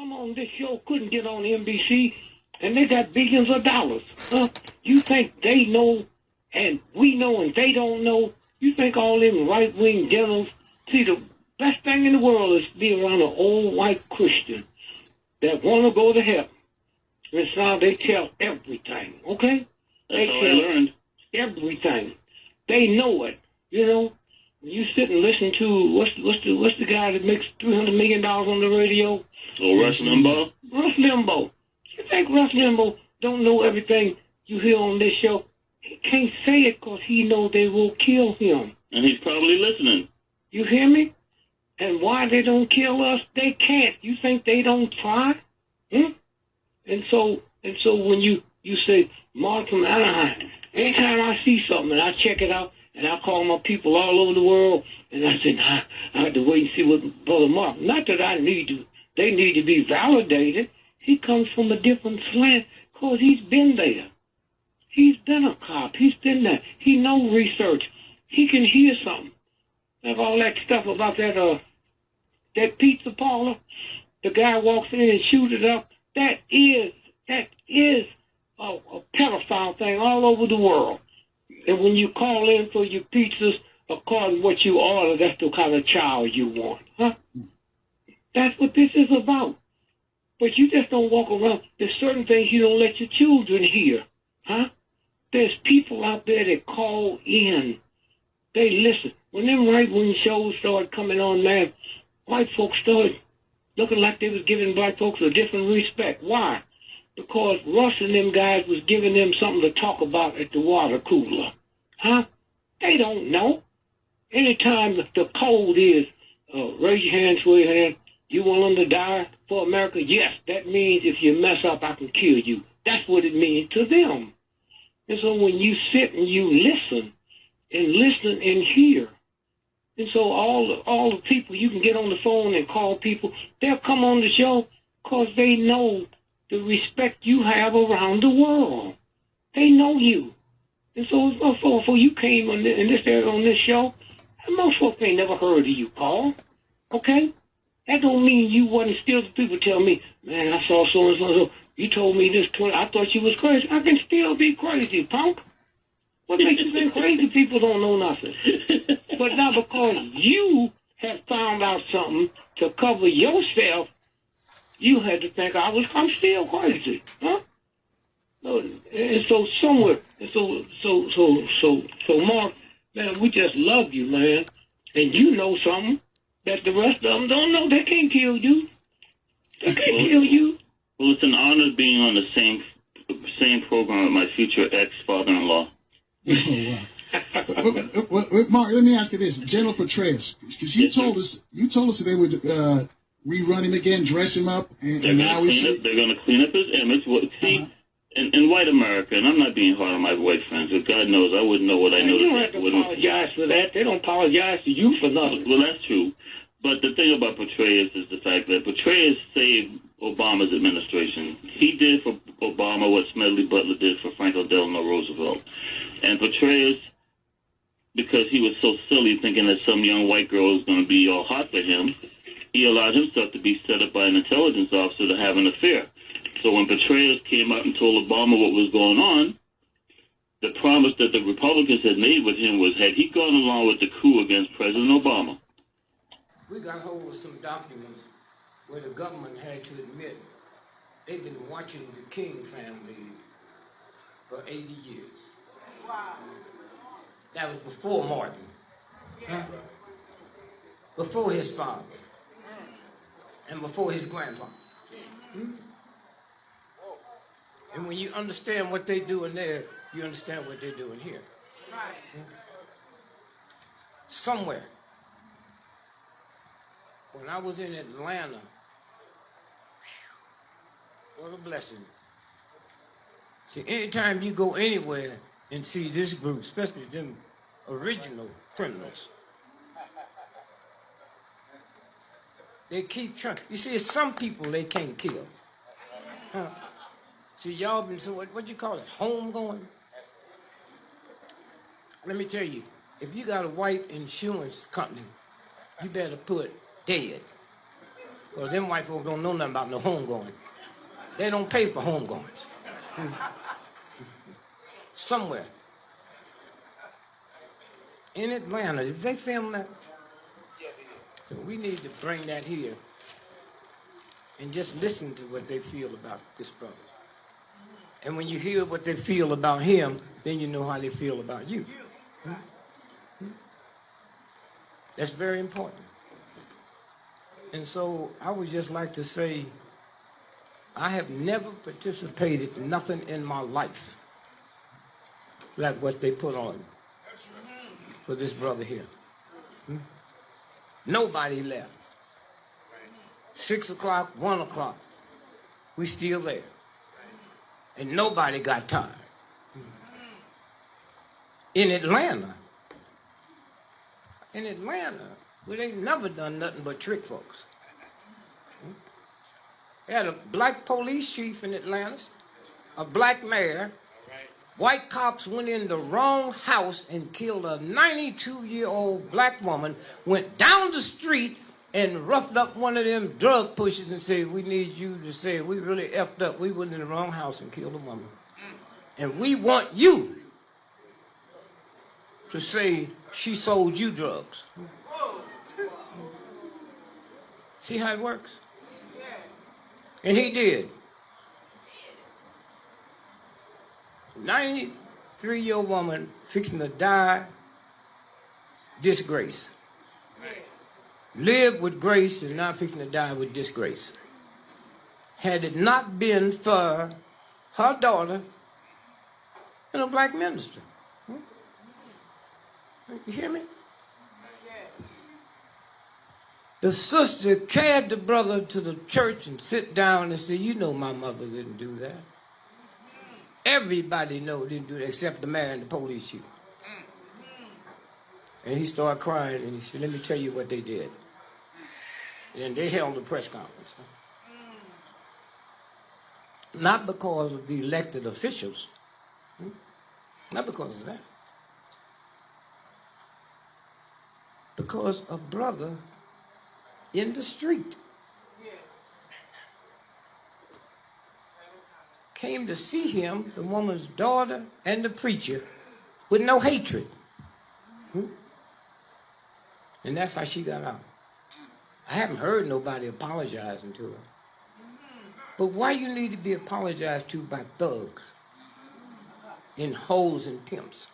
come on this show, couldn't get on NBC, and they got billions of dollars. You think they know, and we know, and they don't know? You think all them right-wing generals, see, the best thing in the world is to be around an old white Christian that want to go to heaven. And so they tell everything, okay? They tell everything. They know it, you know. You sit and listen to what's the guy that makes $300 million on the radio? Oh, Rush Limbaugh. Rush Limbaugh. You think Rush Limbaugh don't know everything you hear on this show? He can't say it because he knows they will kill him. And he's probably listening. You hear me? And why they don't kill us? They can't. You think they don't try? And so when you say Mark from Anaheim, anytime I see something and I check it out. And I call my people all over the world, and I said, I have to wait and see what Brother Mark. Not that I need to. They need to be validated. He comes from a different slant because he's been there. He's been a cop. He's been there. He knows research. He can hear something. Like all that stuff about that pizza parlor. The guy walks in and shoots it up. That is a pedophile thing all over the world. And when you call in for your pizzas, according to what you order, that's the kind of child you want, huh? That's what this is about. But you just don't walk around. There's certain things you don't let your children hear, huh? There's people out there that call in. They listen. When them right-wing shows started coming on, man, white folks started looking like they was giving black folks a different respect. Why? Because Russ and them guys was giving them something to talk about at the water cooler. Huh? They don't know. Anytime the code is, raise your hand, raise your hand, you want them to die for America? Yes, that means if you mess up, I can kill you. That's what it means to them. And so when you sit and you listen and hear, and so all the people, you can get on the phone and call people, they'll come on the show because they know the respect you have around the world. They know you. And so before you came on this show, most folks ain't never heard of you, Paul. Okay? That don't mean you wasn't still the people tell me, man, I saw so and so. You told me this, I thought you was crazy. I can still be crazy, punk. What makes you think crazy people don't know nothing? But now because you have found out something to cover yourself, you had to think I'm still crazy, huh? And so somewhere, so Mark, man, we just love you, man, and you know something that the rest of them don't know. They can't kill you. They can't kill you. Well, it's an honor being on the same program with my future ex-father-in-law. Well, Mark, let me ask you this: General Petraeus, because you told us that they would rerun him again, dress him up, and now they're going to clean up his image. See, in white America, and I'm not being hard on my white friends, but God knows I wouldn't know what I know. You don't have to apologize for that. They don't apologize to you for nothing. Well, that's true. But the thing about Petraeus is the fact that Petraeus saved Obama's administration. He did for Obama what Smedley Butler did for Franklin Delano Roosevelt. And Petraeus, because he was so silly thinking that some young white girl was going to be all hot for him, he allowed himself to be set up by an intelligence officer to have an affair. So when Petraeus came out and told Obama what was going on, the promise that the Republicans had made with him was, had he gone along with the coup against President Obama. We got hold of some documents where the government had to admit they've been watching the King family for 80 years. Wow. That was before Martin. Huh? Before his father. And before his grandfather. And when you understand what they do in there, you understand what they're doing here. Right. Somewhere. When I was in Atlanta, what a blessing. See, anytime you go anywhere and see this group, especially them original criminals, they keep trying. You see, it's some people they can't kill. Huh? See, y'all been, so what you call it, homegoing? Let me tell you, if you got a white insurance company, you better put dead. Because them white folks don't know nothing about no homegoing. They don't pay for homegoings. Somewhere. In Atlanta, did they film that? So we need to bring that here and just listen to what they feel about this brother. And when you hear what they feel about him, then you know how they feel about you. That's very important. And so I would just like to say, I have never participated in nothing in my life like what they put on for this brother here. Nobody left. 6 o'clock, 1 o'clock, we still there. And nobody got tired. In Atlanta, well, they never done nothing but trick folks. They had a black police chief in Atlanta, a black mayor. White cops went in the wrong house and killed a 92-year-old black woman, went down the street and roughed up one of them drug pushers and said, we need you to say we really effed up. We went in the wrong house and killed a woman. And we want you to say she sold you drugs. See how it works? And he did. 93-year-old woman fixing to die, disgrace. Lived with grace and now fixing to die with disgrace. Had it not been for her daughter and a black minister. You hear me? The sister carried the brother to the church and sit down and said, you know my mother didn't do that. Everybody know didn't do that except the mayor and the police chief. And he started crying and he said, let me tell you what they did. And they held a press conference. Not because of the elected officials. Not because of that. Because a brother in the street came to see him, the woman's daughter and the preacher, with no hatred. And that's how she got out. I haven't heard nobody apologizing to her. But why you need to be apologized to by thugs and hoes and pimps?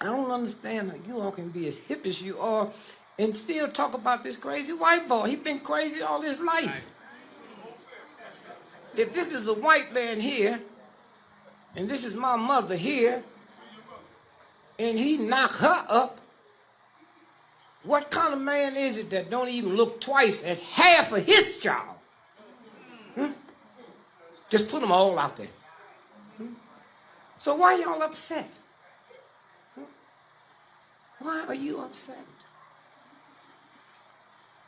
I don't understand how you all can be as hip as you are and still talk about this crazy white boy. He's been crazy all his life. If this is a white man here, and this is my mother here, and he knock her up, what kind of man is it that don't even look twice at half of his child? Just put them all out there. So why y'all upset? Why are you upset?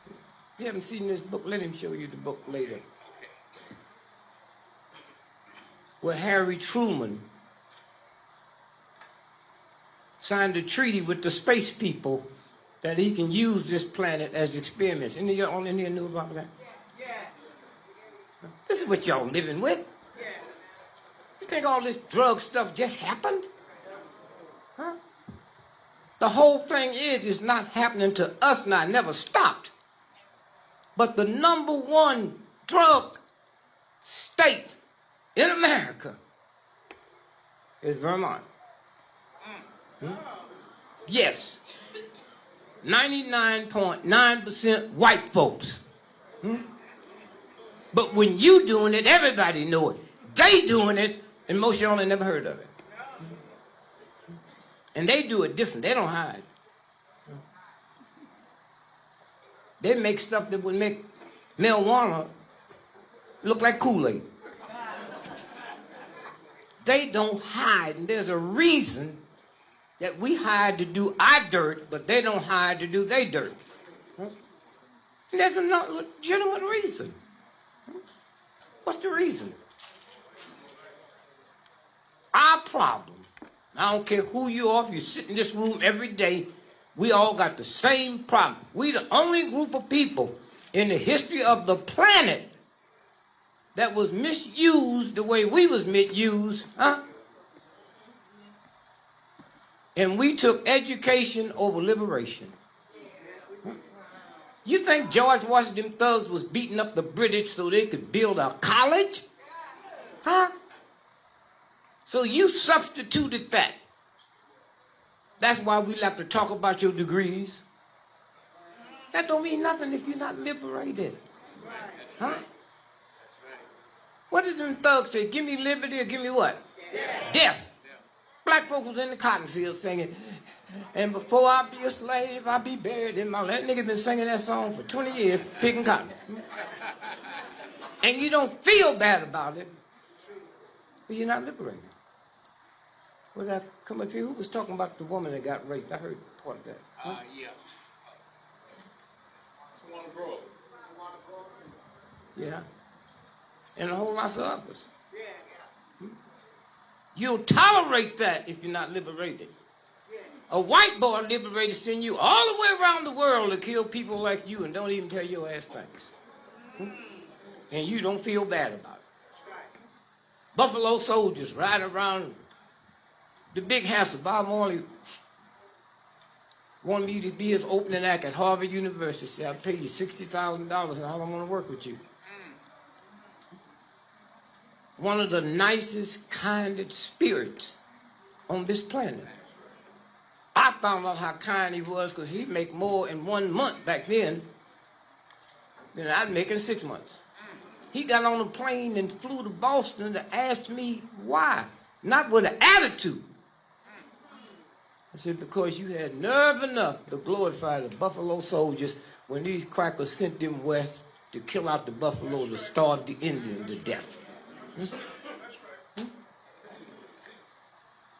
If you haven't seen this book, let him show you the book later. Where Harry Truman signed a treaty with the space people that he can use this planet as experiments. Any of y'all in here knew about that? Yeah. This is what y'all living with. Yeah. You think all this drug stuff just happened? Huh? The whole thing is not happening to us now. It never stopped. But the #1 drug state in America is Vermont. Yes. 99.9% white folks. But when you doing it, everybody know it. They doing it, and most of y'all ain't never heard of it. And they do it different. They don't hide. They make stuff that would make marijuana look like Kool-Aid. They don't hide. And there's a reason that we hide to do our dirt, but they don't hide to do their dirt. And there's a legitimate reason. What's the reason? Our problem, I don't care who you are, if you sit in this room every day, we all got the same problem. We the only group of people in the history of the planet that was misused the way we was misused, huh? And we took education over liberation. You think George Washington thugs was beating up the British so they could build a college? Huh? So you substituted that. That's why we like to talk about your degrees. That don't mean nothing if you're not liberated. Huh? What did them thugs say? Give me liberty or give me what? Death. Black folks was in the cotton field singing, and before I be a slave, I be buried in my land. That nigga been singing that song for 20 years, picking cotton. And you don't feel bad about it, but you're not liberated. When I come up here, who was talking about the woman that got raped? I heard part of that. Huh? Yeah. Yeah. And a whole lot of others. You'll tolerate that if you're not liberated. A white boy liberated send you all the way around the world to kill people like you and don't even tell your ass thanks. And you don't feel bad about it. Buffalo soldiers ride around the big hassle. Bob Marley wanted me to be his opening act at Harvard University. Said, I'll pay you $60,000 and I don't want to work with you. One of the nicest, kindest spirits on this planet. I found out how kind he was because he'd make more in 1 month back then than I'd make in 6 months. He got on a plane and flew to Boston to ask me why. Not with an attitude. I said, because you had nerve enough to glorify the Buffalo soldiers when these crackers sent them west to kill out the buffalo to starve the Indian to death.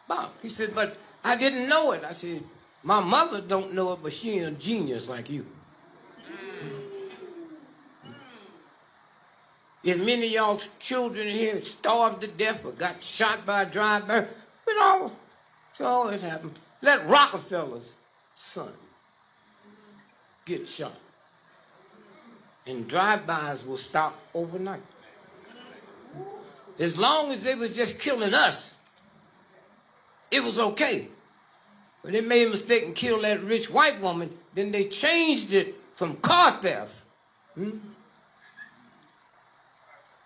Bob, he said, but I didn't know it. I said, my mother don't know it, but she ain't a genius like you. If many of y'all's children here starved to death or got shot by a drive-by, it's always happened. Let Rockefeller's son get shot. And drive-bys will stop overnight. As long as they was just killing us, it was okay. When they made a mistake and killed that rich white woman, then they changed it from car theft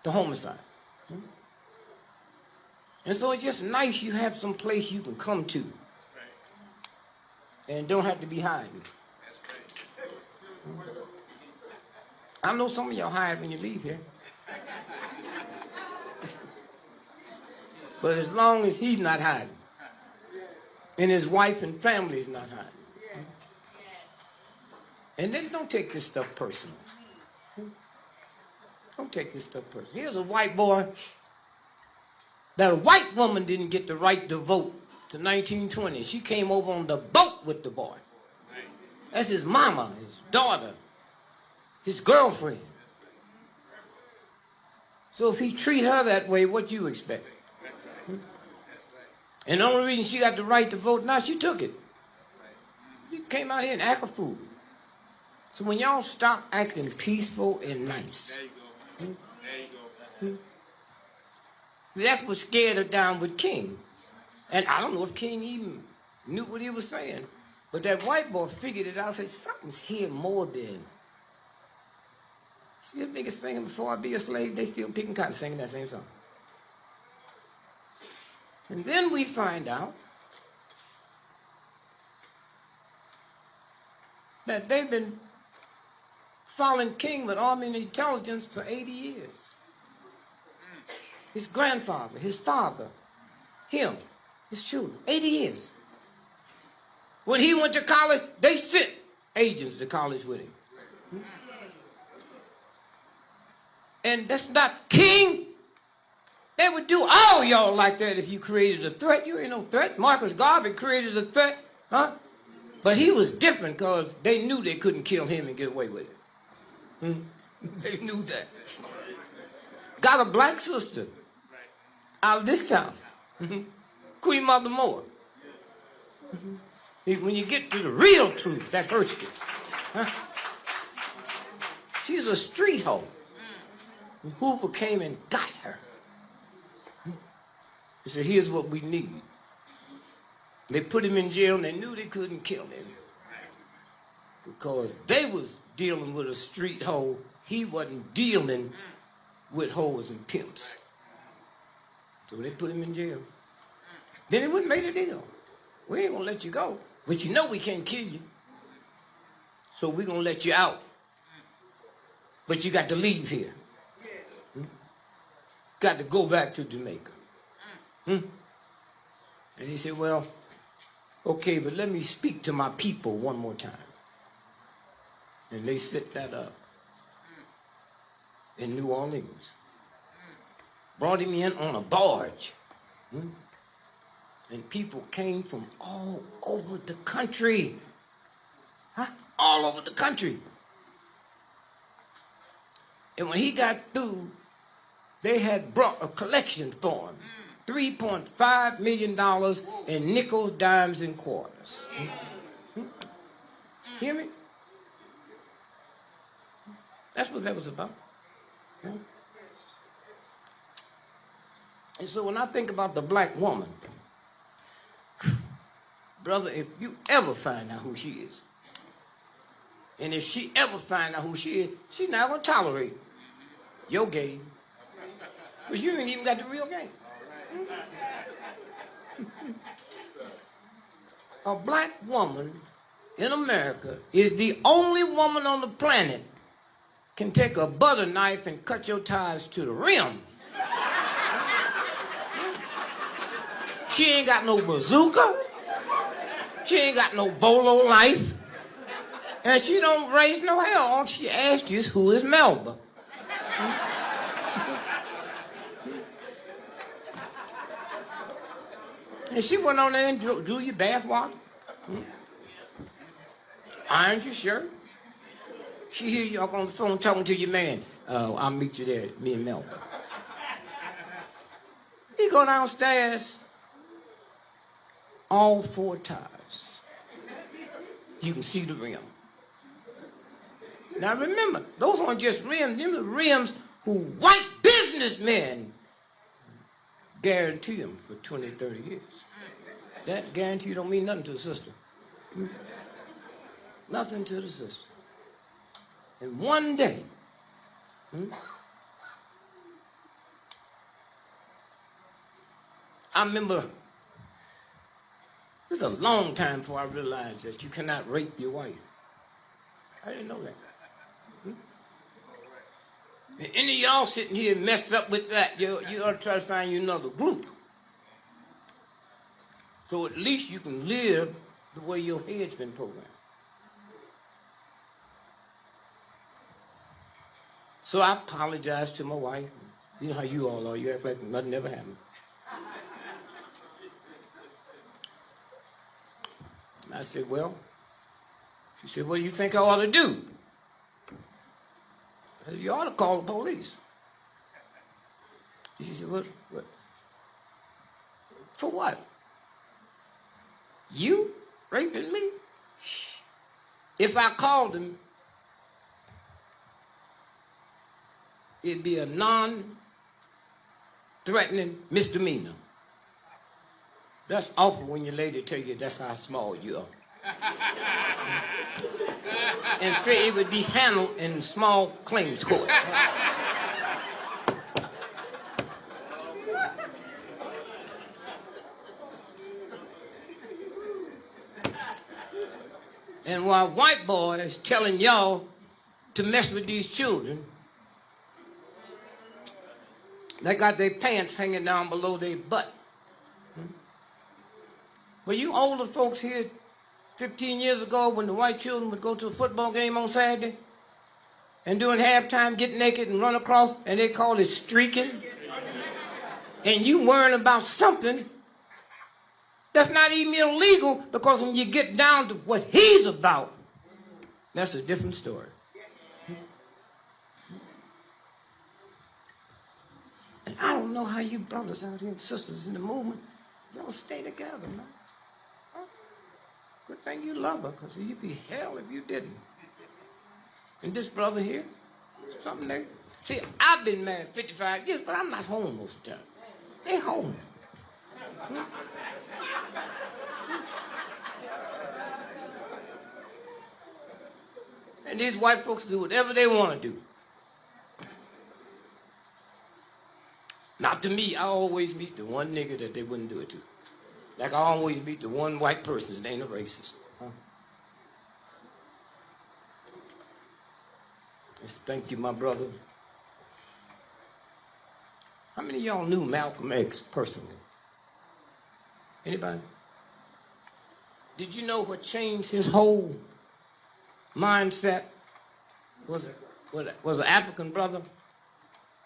to homicide. And so it's just nice you have some place you can come to and don't have to be hiding. I know some of y'all hide when you leave here. But as long as he's not hiding, and his wife and family is not hiding. And then don't take this stuff personal. Don't take this stuff personal. Here's a white boy that a white woman didn't get the right to vote to 1920. She came over on the boat with the boy. That's his mama, his daughter, his girlfriend. So if he treat her that way, what do you expect? And the only reason she got the right to vote now, she took it. She came out here and act a fool. So when y'all stop acting peaceful and nice, that's what scared her down with King. And I don't know if King even knew what he was saying. But that white boy figured it out and said, something's here more than. See that nigga singing Before I Be a Slave? They still picking cotton singing that same song. And then we find out that they've been following King with army and intelligence for 80 years. His grandfather, his father, him, his children, 80 years. When he went to college, they sent agents to college with him. And that's not King. They would do all y'all like that if you created a threat. You ain't no threat. Marcus Garvey created a threat, huh? But he was different because they knew they couldn't kill him and get away with it. They knew that. Got a black sister out of this town. Queen Mother Moore. When you get to the real truth, that hurts you. Huh? She's a street hoe. And Hoover came and got her. He said, here's what we need. They put him in jail and they knew they couldn't kill him. Because they was dealing with a street hoe. He wasn't dealing with hoes and pimps. So they put him in jail. Then they wouldn't make a deal. We ain't gonna let you go. But you know we can't kill you. So we're gonna let you out. But you got to leave here. Got to go back to Jamaica. And he said, well, okay, but let me speak to my people one more time. And they set that up in New Orleans. Brought him in on a barge. And people came from all over the country. All over the country. And when he got through, they had brought a collection for him. $3.5 million in nickels, dimes, and quarters. Hear me? That's what that was about. And so when I think about the black woman, brother, if you ever find out who she is, and if she ever find out who she is, she's not going to tolerate your game. Because you ain't even got the real game. A black woman in America is the only woman on the planet can take a butter knife and cut your tires to the rim. She ain't got no bazooka. She ain't got no bolo knife. And she don't raise no hell. All she asked is, who is Melba? And she went on there and drew your bath water. Ironed your shirt. She hear you up on the phone talking to your man. I'll meet you there, me and Melba. He go downstairs. All 4 tires. You can see the rim. Now remember, those aren't just rims. Them are rims who white businessmen guarantee them for 20, 30 years. That guarantee don't mean nothing to the sister. Nothing to the sister. And one day, I remember, it was a long time before I realized that you cannot rape your wife. I didn't know that. And any of y'all sitting here messed up with that, you ought to try to find you another group. So at least you can live the way your head's been programmed. So I apologized to my wife. You know how you all are. You act like nothing ever happened. I said, well, she said, what do you think I ought to do? I said, you ought to call the police. She said, what? For what? You raping me? If I called him, it'd be a non-threatening misdemeanor. That's awful when your lady tell you that's how small you are. And say it would be handled in small claims court. And while white boys telling y'all to mess with these children, they got their pants hanging down below their butt. But you older folks here, 15 years ago, when the white children would go to a football game on Saturday, and during halftime get naked and run across, and they call it streaking, and you worrying about something that's not even illegal, because when you get down to what he's about, that's a different story. And I don't know how you brothers out here and sisters in the movement, y'all stay together, man. Good thing you love her, because you'd be hell if you didn't. And this brother here, Something like that. See, I've been married 55 years, but I'm not home most of the time. They home. And these white folks do whatever they want to do. Not to me, I always meet the one nigga that they wouldn't do it to. Like I always meet the one white person that ain't a racist. Huh? Just thank you, my brother. How many of y'all knew Malcolm X personally? Anybody? Did you know what changed his whole mindset? Was an African brother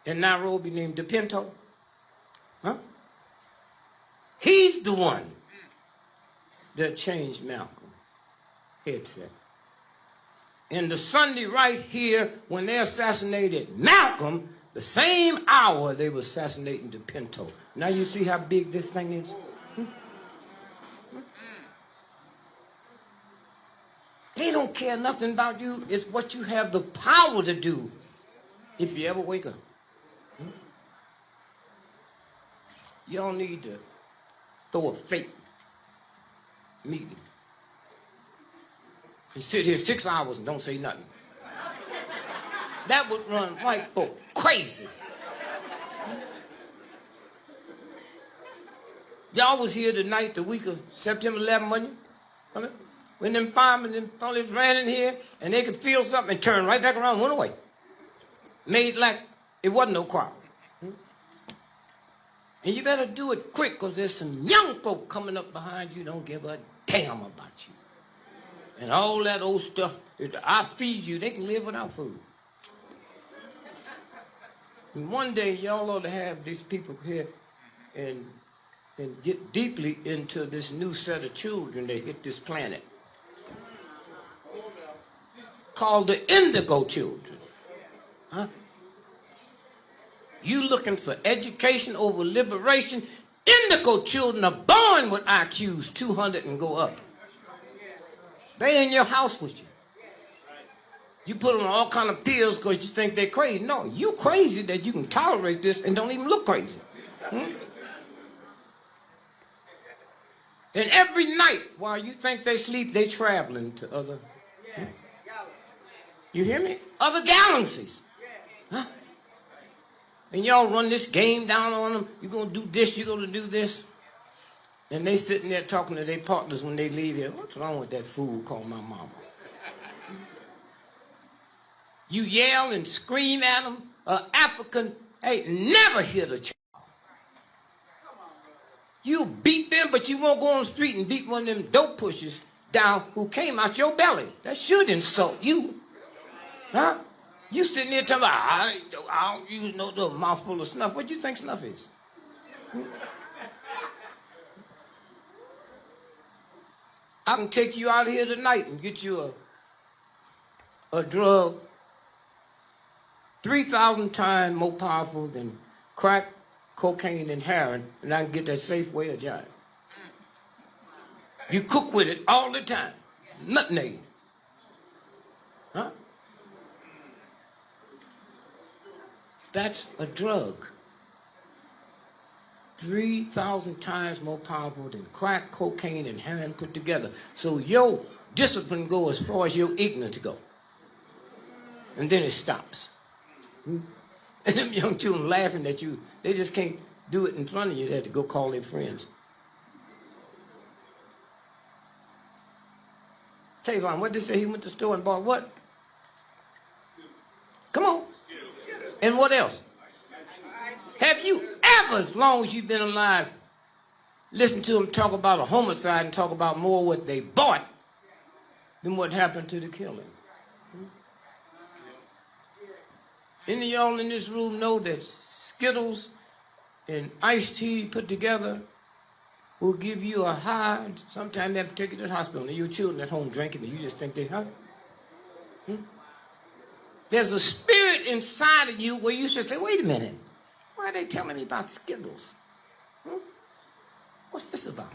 in Nairobi named DePinto? Huh? He's the one that changed Malcolm headset. And the Sunday right here, when they assassinated Malcolm, the same hour they were assassinating DePinto. Now you see how big this thing is? They don't care nothing about you. It's what you have the power to do if you ever wake up. You don't need to throw a fake meeting and sit here 6 hours and don't say nothing. That would run white folk crazy. Y'all was here tonight, the week of September 11th, wasn't you? When them firemen and police ran in here and they could feel something and turned right back around and went away. Made like it wasn't no crowd. And you better do it quick because there's some young folk coming up behind you don't give a damn about you. And all that old stuff, I feed you, they can live without food. And one day y'all ought to have these people here and get deeply into this new set of children that hit this planet called the indigo children. Huh? You looking for education over liberation? Indigo children are born with IQs 200 and go up. They in your house with you. You put on all kind of pills because you think they're crazy. No, you crazy that you can tolerate this and don't even look crazy. And every night while you think they sleep, they traveling to other. You hear me? Other galaxies. Huh? And y'all run this game down on them. You're going to do this, you're going to do this. And they sitting there talking to their partners when they leave here. What's wrong with that fool called my mama? You yell and scream at them. African ain't never hit a child. You beat them, but you won't go on the street and beat one of them dope pushers down who came out your belly. That should insult you. Huh? You sitting there telling me, I don't use no mouthful of snuff. What do you think snuff is? I can take you out here tonight and get you a drug 3,000 times more powerful than crack, cocaine, and heroin, and I can get that safe way of giant. You cook with it all the time. Nothing. Huh? That's a drug. 3,000 times more powerful than crack, cocaine, and heroin put together. So your discipline go as far as your ignorance go. And then it stops. And them young children laughing at you. They just can't do it in front of you. They have to go call their friends. Tavon, what did they say? He went to the store and bought what? Come on. And what else? Have you ever, as long as you've been alive, listened to them talk about a homicide and talk about more what they bought than what happened to the killing? Any of y'all in this room know that Skittles and iced tea put together will give you a high? Sometimes they have to take you to the hospital and your children at home drinking and you just think they're high. There's a spirit inside of you where you should say, wait a minute, why are they telling me about Skittles? What's this about?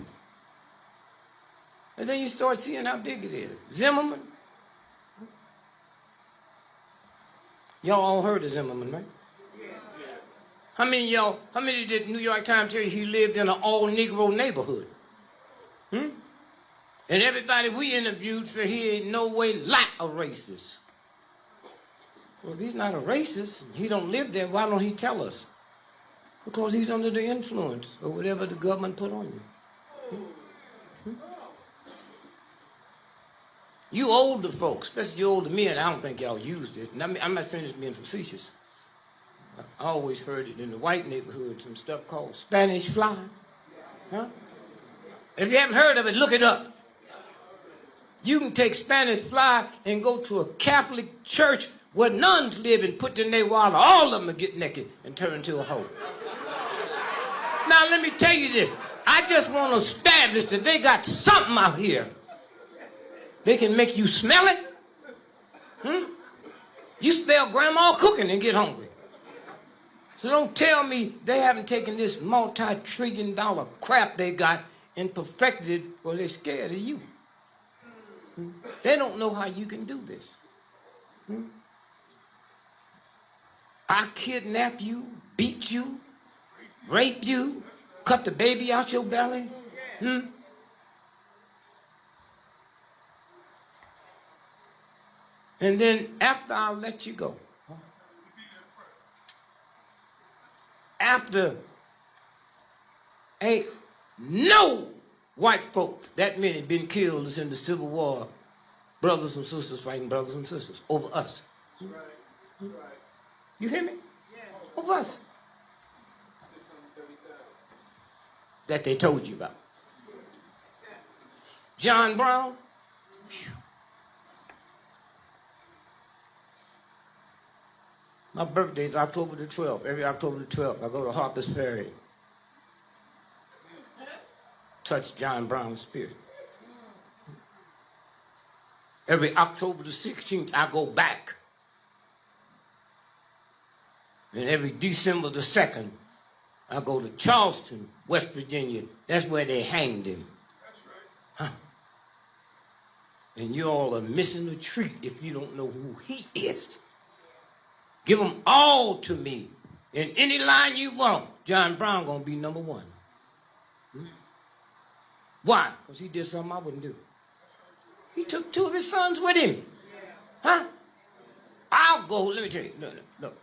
And then you start seeing how big it is. Zimmerman. Y'all all heard of Zimmerman, right? How many did New York Times tell you he lived in an all-Negro neighborhood? And everybody we interviewed said he ain't no way like a racist. Well, if he's not a racist, he don't live there, why don't he tell us? Because he's under the influence of whatever the government put on you. You older folks, especially you older men, I don't think y'all used it. And I'm not saying this being facetious. I always heard it in the white neighborhood, some stuff called Spanish fly. Huh? If you haven't heard of it, look it up. You can take Spanish fly and go to a Catholic church where nuns live and put in their wallet. All of them will get naked and turn into a hoe. Now, let me tell you this. I just want to establish that they got something out here. They can make you smell it. You smell grandma cooking and get hungry. So don't tell me they haven't taken this multi-trillion-dollar crap they got and perfected it, or they're scared of you. They don't know how you can do this. I kidnap you, beat you, rape you, cut the baby out your belly. And then after I let you go, after ain't no white folks, that many been killed as in the Civil War, brothers and sisters fighting brothers and sisters over us. You hear me? Over us. That they told you about. John Brown. My birthday is October the 12th. Every October the 12th, I go to Harper's Ferry. Touch John Brown's spirit. Every October the 16th, I go back. And every December the 2nd, I go to Charleston, West Virginia. That's where they hanged him. Huh. And you all are missing a treat if you don't know who he is. Give them all to me. In any line you want, John Brown gonna be number one. Why? Because he did something I wouldn't do. He took two of his sons with him. Huh? I'll go, let me tell you, look.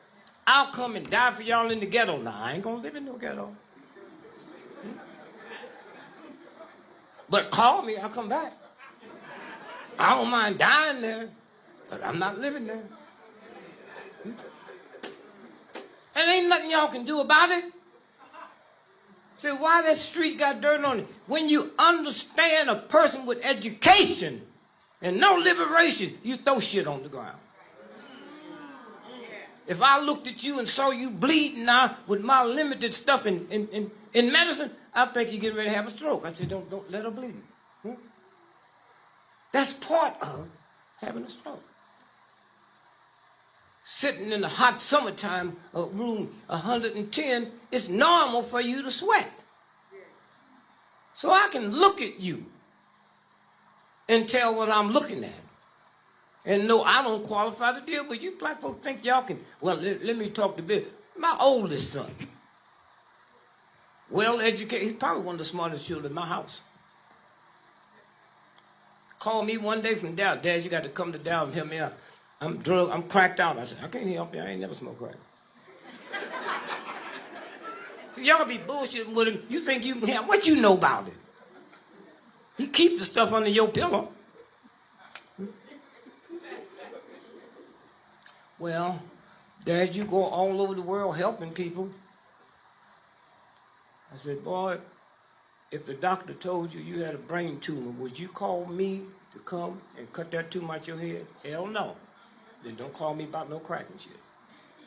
I'll come and die for y'all in the ghetto. Now, I ain't gonna live in no ghetto. But call me, I'll come back. I don't mind dying there, but I'm not living there. And ain't nothing y'all can do about it. Say, why that street got dirt on it? When you understand a person with education and no liberation, you throw shit on the ground. If I looked at you and saw you bleeding now with my limited stuff in medicine, I think you're getting ready to have a stroke. I said, don't let her bleed. That's part of having a stroke. Sitting in the hot summertime room 110, it's normal for you to sweat. So I can look at you and tell what I'm looking at. And no, I don't qualify to deal with you. Black folks think y'all can. Well, let me talk to Bill. My oldest son, well educated, he's probably one of the smartest children in my house. Called me one day from Dallas. Dad, you got to come to Dallas and help me out. I'm cracked out. I said, I can't help you. I ain't never smoked crack. Y'all be bullshitting with him. You think you can help? What you know about it? You keep the stuff under your pillow. Well, Dad, you go all over the world helping people. I said, boy, if the doctor told you you had a brain tumor, would you call me to come and cut that tumor out your head? Hell no. Then don't call me about no crack and shit.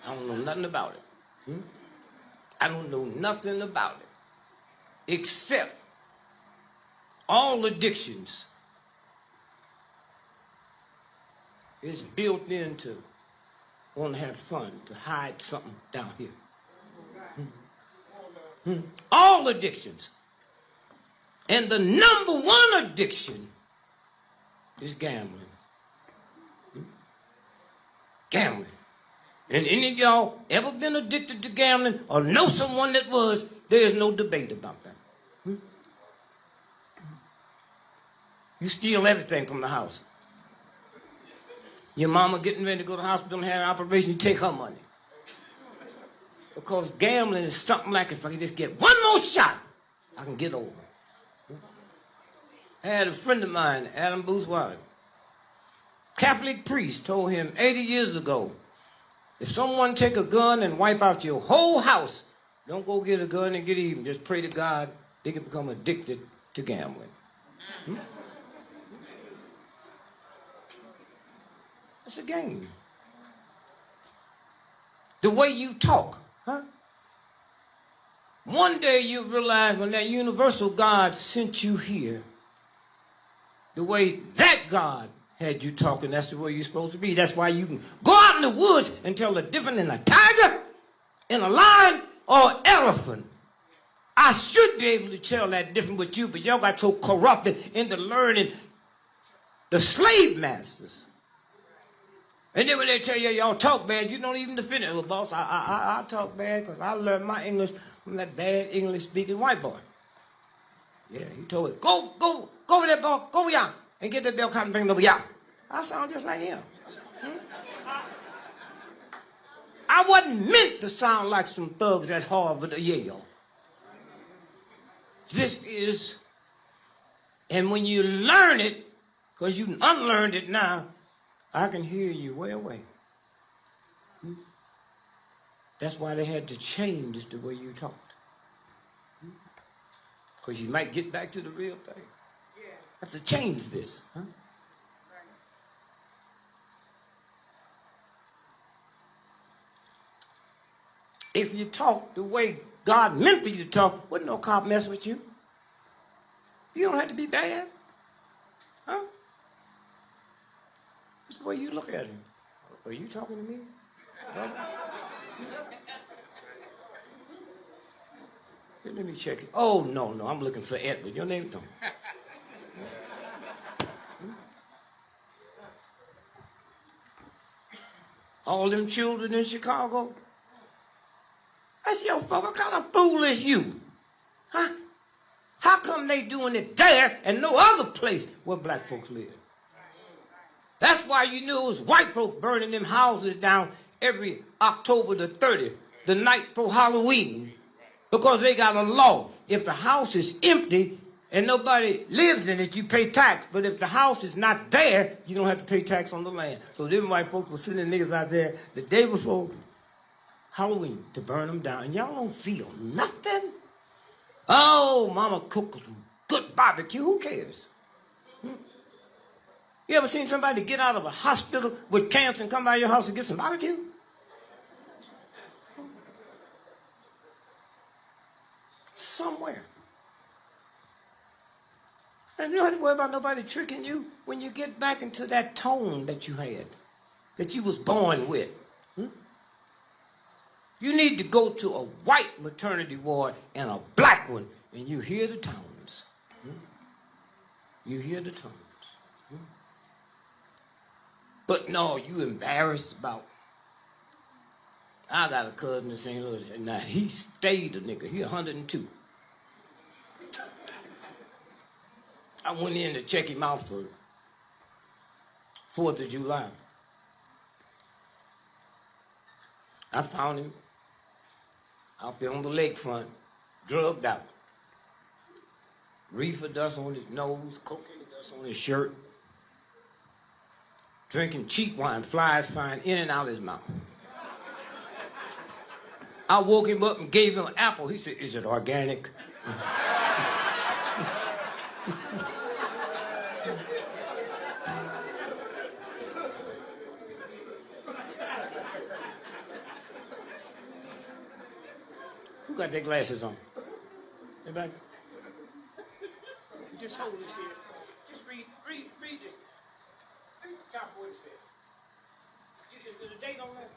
I don't know nothing about it. I don't know nothing about it. Except all addictions is built into want to have fun, to hide something down here. All addictions. And the number one addiction is gambling. Gambling. And any of y'all ever been addicted to gambling or know someone that was, there is no debate about that. You steal everything from the house. Your mama getting ready to go to the hospital and have an operation, you take her money. Because gambling is something like if I can just get one more shot, I can get over. I had a friend of mine, Adam Boothwater, Catholic priest, told him 80 years ago, if someone take a gun and wipe out your whole house, don't go get a gun and get even. Just pray to God they can become addicted to gambling. It's a game. The way you talk, huh? One day you realize when that universal God sent you here, the way that God had you talking, that's the way you're supposed to be. That's why you can go out in the woods and tell the difference in a tiger, in a lion, or an elephant. I should be able to tell that difference with you, but y'all got so corrupted into learning the slave masters. And then when they tell you y'all talk bad, you don't even defend it. Well, boss, I talk bad because I learned my English from that bad English-speaking white boy. Yeah, he told it, go over there, boy, go over here and get that bell cotton and bring it over here. I sound just like him. I wasn't meant to sound like some thugs at Harvard or Yale. This is, and when you learn it, because you unlearned it now, I can hear you way away. That's why they had to change the way you talked. Because you might get back to the real thing. Have to change this. Huh? If you talk the way God meant for you to talk, wouldn't no cop mess with you? You don't have to be bad. Huh? It's the way you look at him. Are you talking to me? Let me check it. Oh, no, I'm looking for Edward. Your name? No. All them children in Chicago? That's your fault. What kind of fool is you? Huh? How come they doing it there and no other place where black folks live? That's why you knew it was white folks burning them houses down every October the 30th, the night before Halloween, because they got a law. If the house is empty and nobody lives in it, you pay tax. But if the house is not there, you don't have to pay tax on the land. So them white folks were sending niggas out there the day before Halloween to burn them down. And y'all don't feel nothing? Oh, mama cooked some good barbecue. Who cares? You ever seen somebody get out of a hospital with cancer and come by your house and get some barbecue? Somewhere. And you don't have to worry about nobody tricking you when you get back into that tone that you had, that you was born with. You need to go to a white maternity ward and a black one, and you hear the tones. You hear the tones. But no, you embarrassed about. I got a cousin in St. Louis. Now, he stayed a nigga. He 102. I went in to check him out for 4th of July. I found him out there on the lakefront, drugged out. Reefer dust on his nose, cocaine dust on his shirt. Drinking cheap wine, flies flying in and out of his mouth. I woke him up and gave him an apple. He said, "Is it organic?" Who got their glasses on? Anybody? Just hold this here. Just read it. Read the top of what it says. Is there a date on that?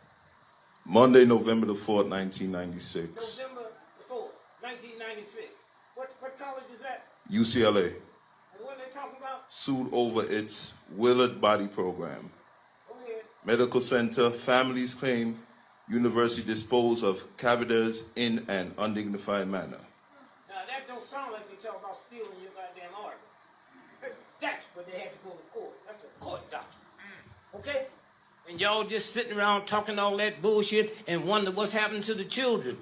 Monday, November the 4th, 1996. November the 4th, 1996. What college is that? UCLA. And what are they talking about? Sued over its Willard Body Program. Go ahead. Medical center, families claim University dispose of cadavers in an undignified manner. Now, that don't sound like they talk about stealing your goddamn organs. That's what they had to go to court. That's a court document. Okay? And y'all just sitting around talking all that bullshit and wonder what's happening to the children.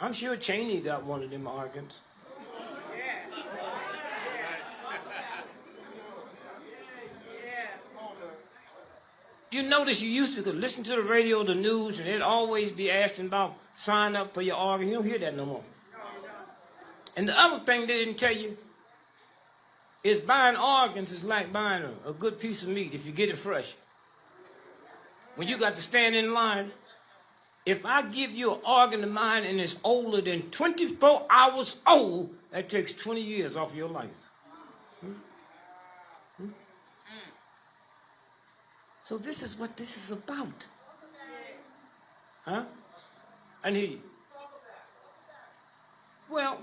I'm sure Cheney got one of them organs. You notice you used to listen to the radio, the news, and it'd always be asking about sign up for your organ. You don't hear that no more. And the other thing they didn't tell you is buying organs is like buying a good piece of meat if you get it fresh. When you got to stand in line, if I give you an organ of mine and it's older than 24 hours old, that takes 20 years off your life. So this is what this is about. Huh? And he, well,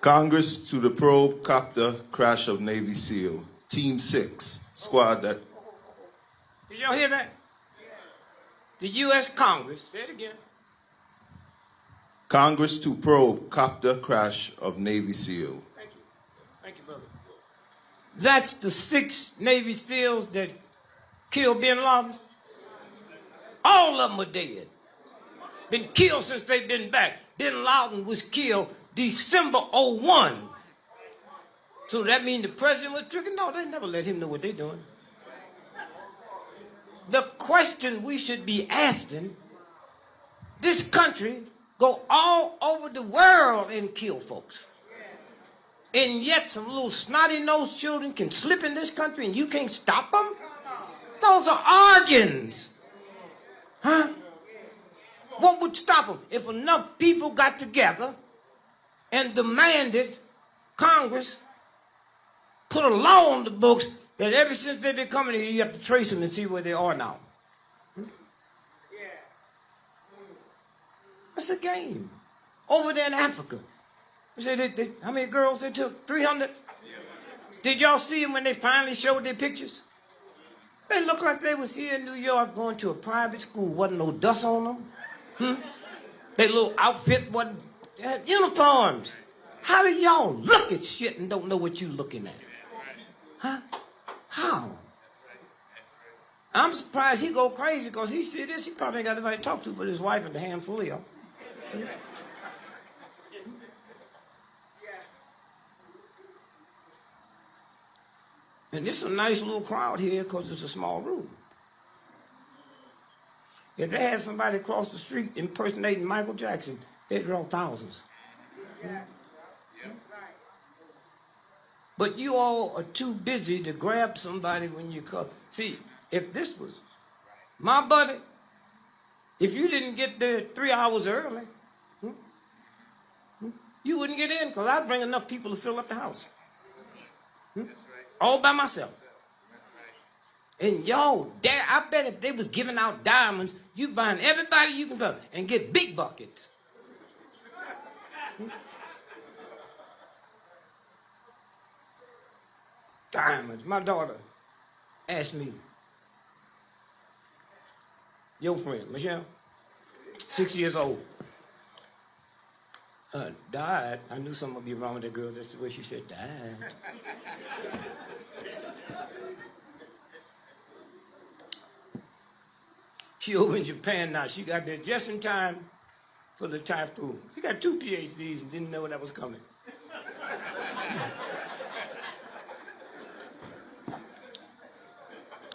Congress to the probe copter crash of Navy SEAL. Team 6, squad that... Did y'all hear that? The U.S. Congress, say it again. Congress to probe copter crash of Navy SEAL. Thank you. Thank you, brother. That's the 6 Navy SEALs that killed bin Laden. All of them are dead. Been killed since they've been back. Bin Laden was killed December 01. So that means the president was tricking? No, they never let him know what they're doing. The question we should be asking, this country go all over the world and kill folks. And yet some little snotty-nosed children can slip in this country and you can't stop them? Those are organs. Huh? What would stop them? If enough people got together and demanded Congress put a law on the books that ever since they've been coming here, you have to trace them and see where they are now. That's a game. Over there in Africa. How many girls they took? 300? Did y'all see them when they finally showed their pictures? They looked like they was here in New York going to a private school. Wasn't no dust on them. Their little outfit wasn't... They had uniforms. How do y'all look at shit and don't know what you looking at? Huh? How? I'm surprised he go crazy because he see this. He probably ain't got nobody to talk to but his wife and the handful of y'all. And this is a nice little crowd here because it's a small room. If they had somebody across the street impersonating Michael Jackson, they'd draw thousands. But you all are too busy to grab somebody when you come. See, if this was my buddy, if you didn't get there 3 hours early, you wouldn't get in because I'd bring enough people to fill up the house. All by myself. And y'all, I bet if they was giving out diamonds, you find everybody you can find and get big buckets. Diamonds. My daughter asked me, your friend, Michelle, 6 years old, died. I knew something would be wrong with that girl. That's the way she said, died. She over in Japan now. She got there just in time for the typhoon. She got 2 PhDs and didn't know that was coming.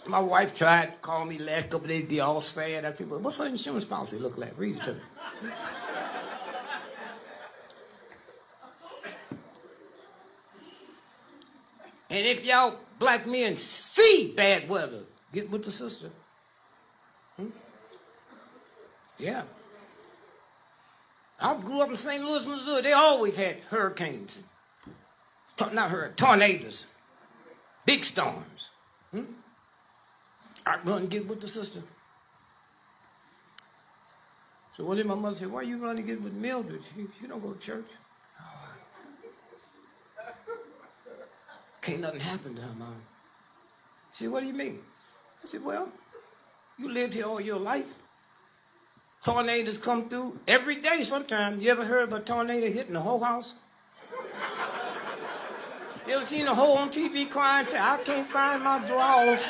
My wife tried to call me last couple of days, be all sad. I said, well, what's her insurance policy look like? Read it to me. And if y'all black men see bad weather, get with the sister. Yeah. I grew up in St. Louis, Missouri. They always had hurricanes. Not hurricanes, tornadoes. Big storms. I run and get with the sister. So one day my mother said, why you running to get with Mildred? She don't go to church. Can't nothing happen to her, Mom. She said, what do you mean? I said, well, you lived here all your life. Tornadoes come through every day sometime. You ever heard of a tornado hitting the whole house? You ever seen a hoe on TV crying, say, I can't find my drawers.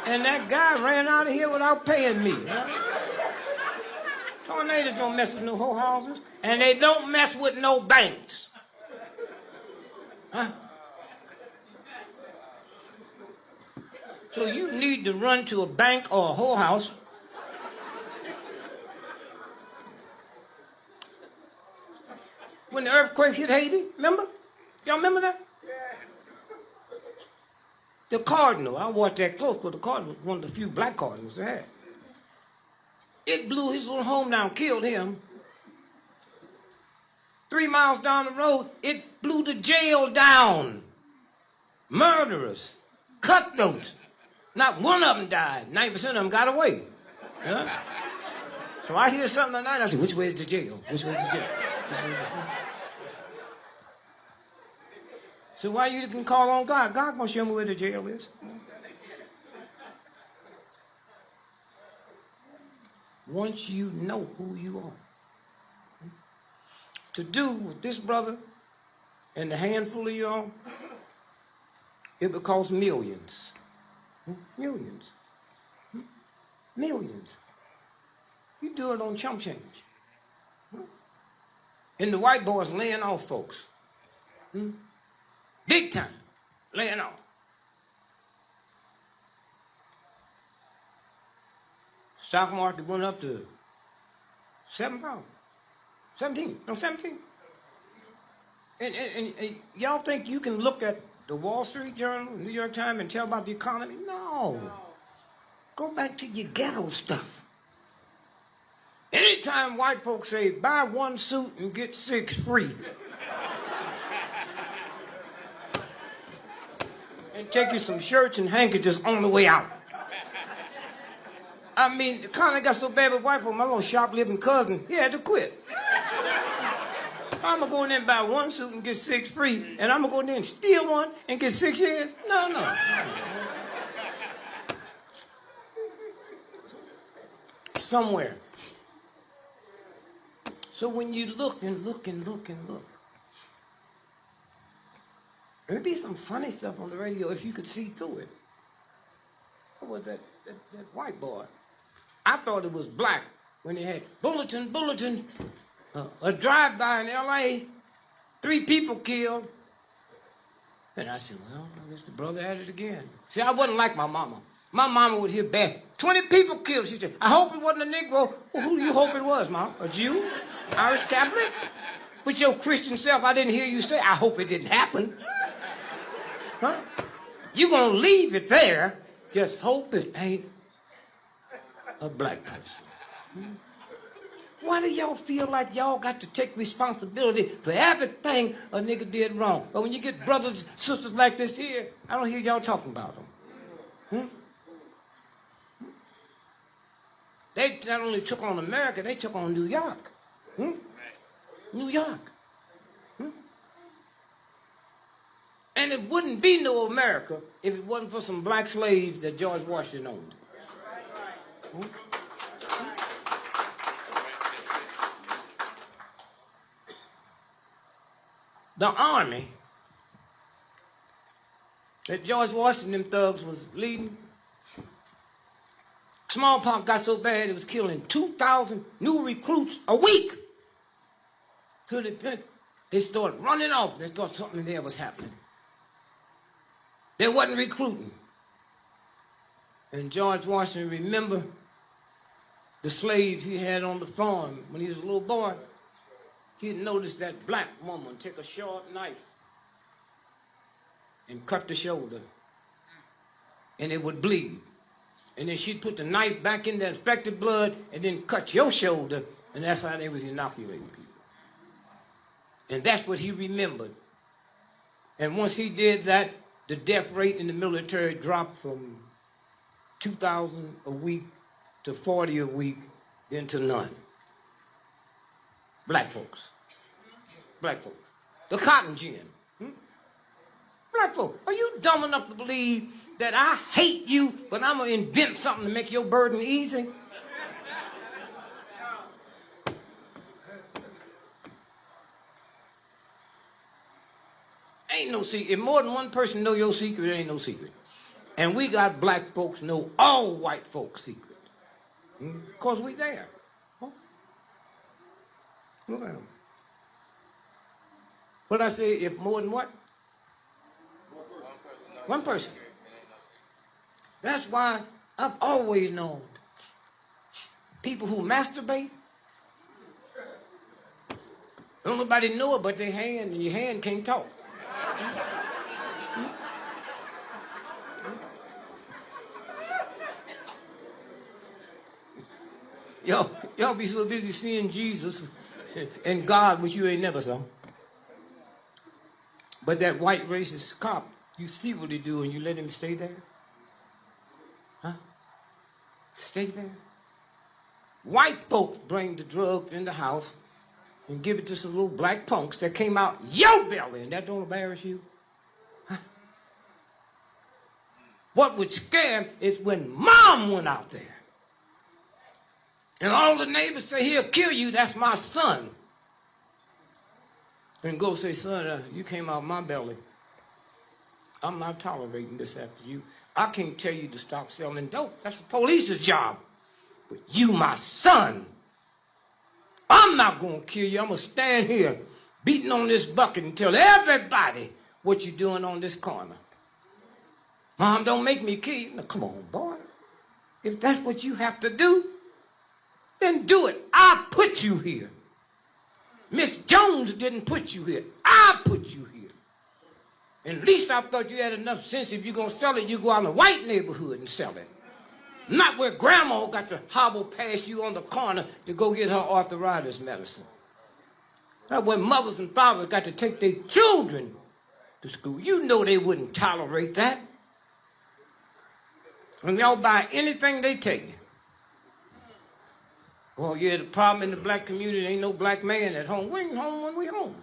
And that guy ran out of here without paying me. Huh? Tornadoes don't mess with no whole houses. And they don't mess with no banks. Huh? So you need to run to a bank or a whole house. When the earthquake hit Haiti, remember? Y'all remember that? The cardinal, I watched that close, because the cardinal was one of the few black cardinals they had. It blew his little home down, killed him. 3 miles down the road, it blew the jail down. Murderers, cutthroats. Not one of them died. 90% of them got away. Huh? So I hear something at night, I say, which way is the jail? Which way is the jail? Which way is the jail? So why you can call on God? God gonna show me where the jail is. Once you know who you are. To do with this brother and the handful of y'all, it would cost millions. Millions. Millions. You do it on chump change. And the white boys laying off folks. Big time. Laying off. Stock market went up to 7 pounds. 17. No, 17. And y'all think you can look at the Wall Street Journal, New York Times, and tell about the economy? No. Go back to your ghetto stuff. Anytime white folks say, buy 1 suit and get 6 free. And take you some shirts and handkerchiefs on the way out. I mean, the economy got so bad with white folks, my little shoplifting cousin, he had to quit. I'm going to go in there and buy 1 suit and get 6 free, and I'm going to go in there and steal one and get 6 years? No. Somewhere. So when you look and look and look and look, there'd be some funny stuff on the radio if you could see through it. What was that white boy? I thought it was black when they had bulletin, a drive-by in L.A., 3 people killed. And I said, well, I guess the brother had it again. See, I wasn't like my mama. My mama would hear bad. 20 people killed. She said, I hope it wasn't a Negro. Well, who do you hope it was, Mom? A Jew? Irish Catholic? With your Christian self, I didn't hear you say, I hope it didn't happen. Huh? You're going to leave it there. Just hope it ain't a black person. Why do y'all feel like y'all got to take responsibility for everything a nigga did wrong? But when you get brothers and sisters like this here, I don't hear y'all talking about them. They not only took on America, they took on New York. New York. And it wouldn't be no America if it wasn't for some black slaves that George Washington owned. The army that George Washington and them thugs was leading, smallpox got so bad it was killing 2,000 new recruits a week. Till they started running off. They thought something there was happening. They wasn't recruiting. And George Washington remembered the slaves he had on the farm when he was a little boy. He had noticed that black woman take a sharp knife and cut the shoulder, and it would bleed. And then she'd put the knife back in the infected blood and then cut your shoulder, and that's how they was inoculating people. And that's what he remembered. And once he did that, the death rate in the military dropped from $2,000 a week to $40 a week, then to none. Black folks. Black folks. The cotton gin. Black folks, are you dumb enough to believe that I hate you, but I'm going to invent something to make your burden easy? Ain't no secret. If more than one person know your secret, it ain't no secret. And we got black folks know all white folks' secret. Because we there. Huh? Look at them. What I say, if more than what? One person. That's why I've always known people who masturbate, don't nobody know it but their hand, and your hand can't talk. Y'all be so busy seeing Jesus and God, which you ain't never saw. But that white racist cop, you see what he do and you let him stay there? Huh? Stay there? White folks bring the drugs in the house and give it to some little black punks that came out your belly, and that don't embarrass you? Huh? What would scare him is when mom went out there. And all the neighbors say, he'll kill you, that's my son. And go say, son, you came out my belly. I'm not tolerating this after you. I can't tell you to stop selling dope. That's the police's job. But you, my son, I'm not going to kill you. I'm going to stand here beating on this bucket and tell everybody what you're doing on this corner. Mom, don't make me kill you. Now, come on, boy. If that's what you have to do, then do it. I put you here. Miss Jones didn't put you here. I put you here. And at least I thought you had enough sense. If you're going to sell it, you go out in the white neighborhood and sell it. Not where grandma got to hobble past you on the corner to go get her arthritis medicine. Not where mothers and fathers got to take their children to school. You know they wouldn't tolerate that. And y'all buy anything they tell you. Well, yeah, the problem in the black community, ain't no black man at home. We ain't home when we home.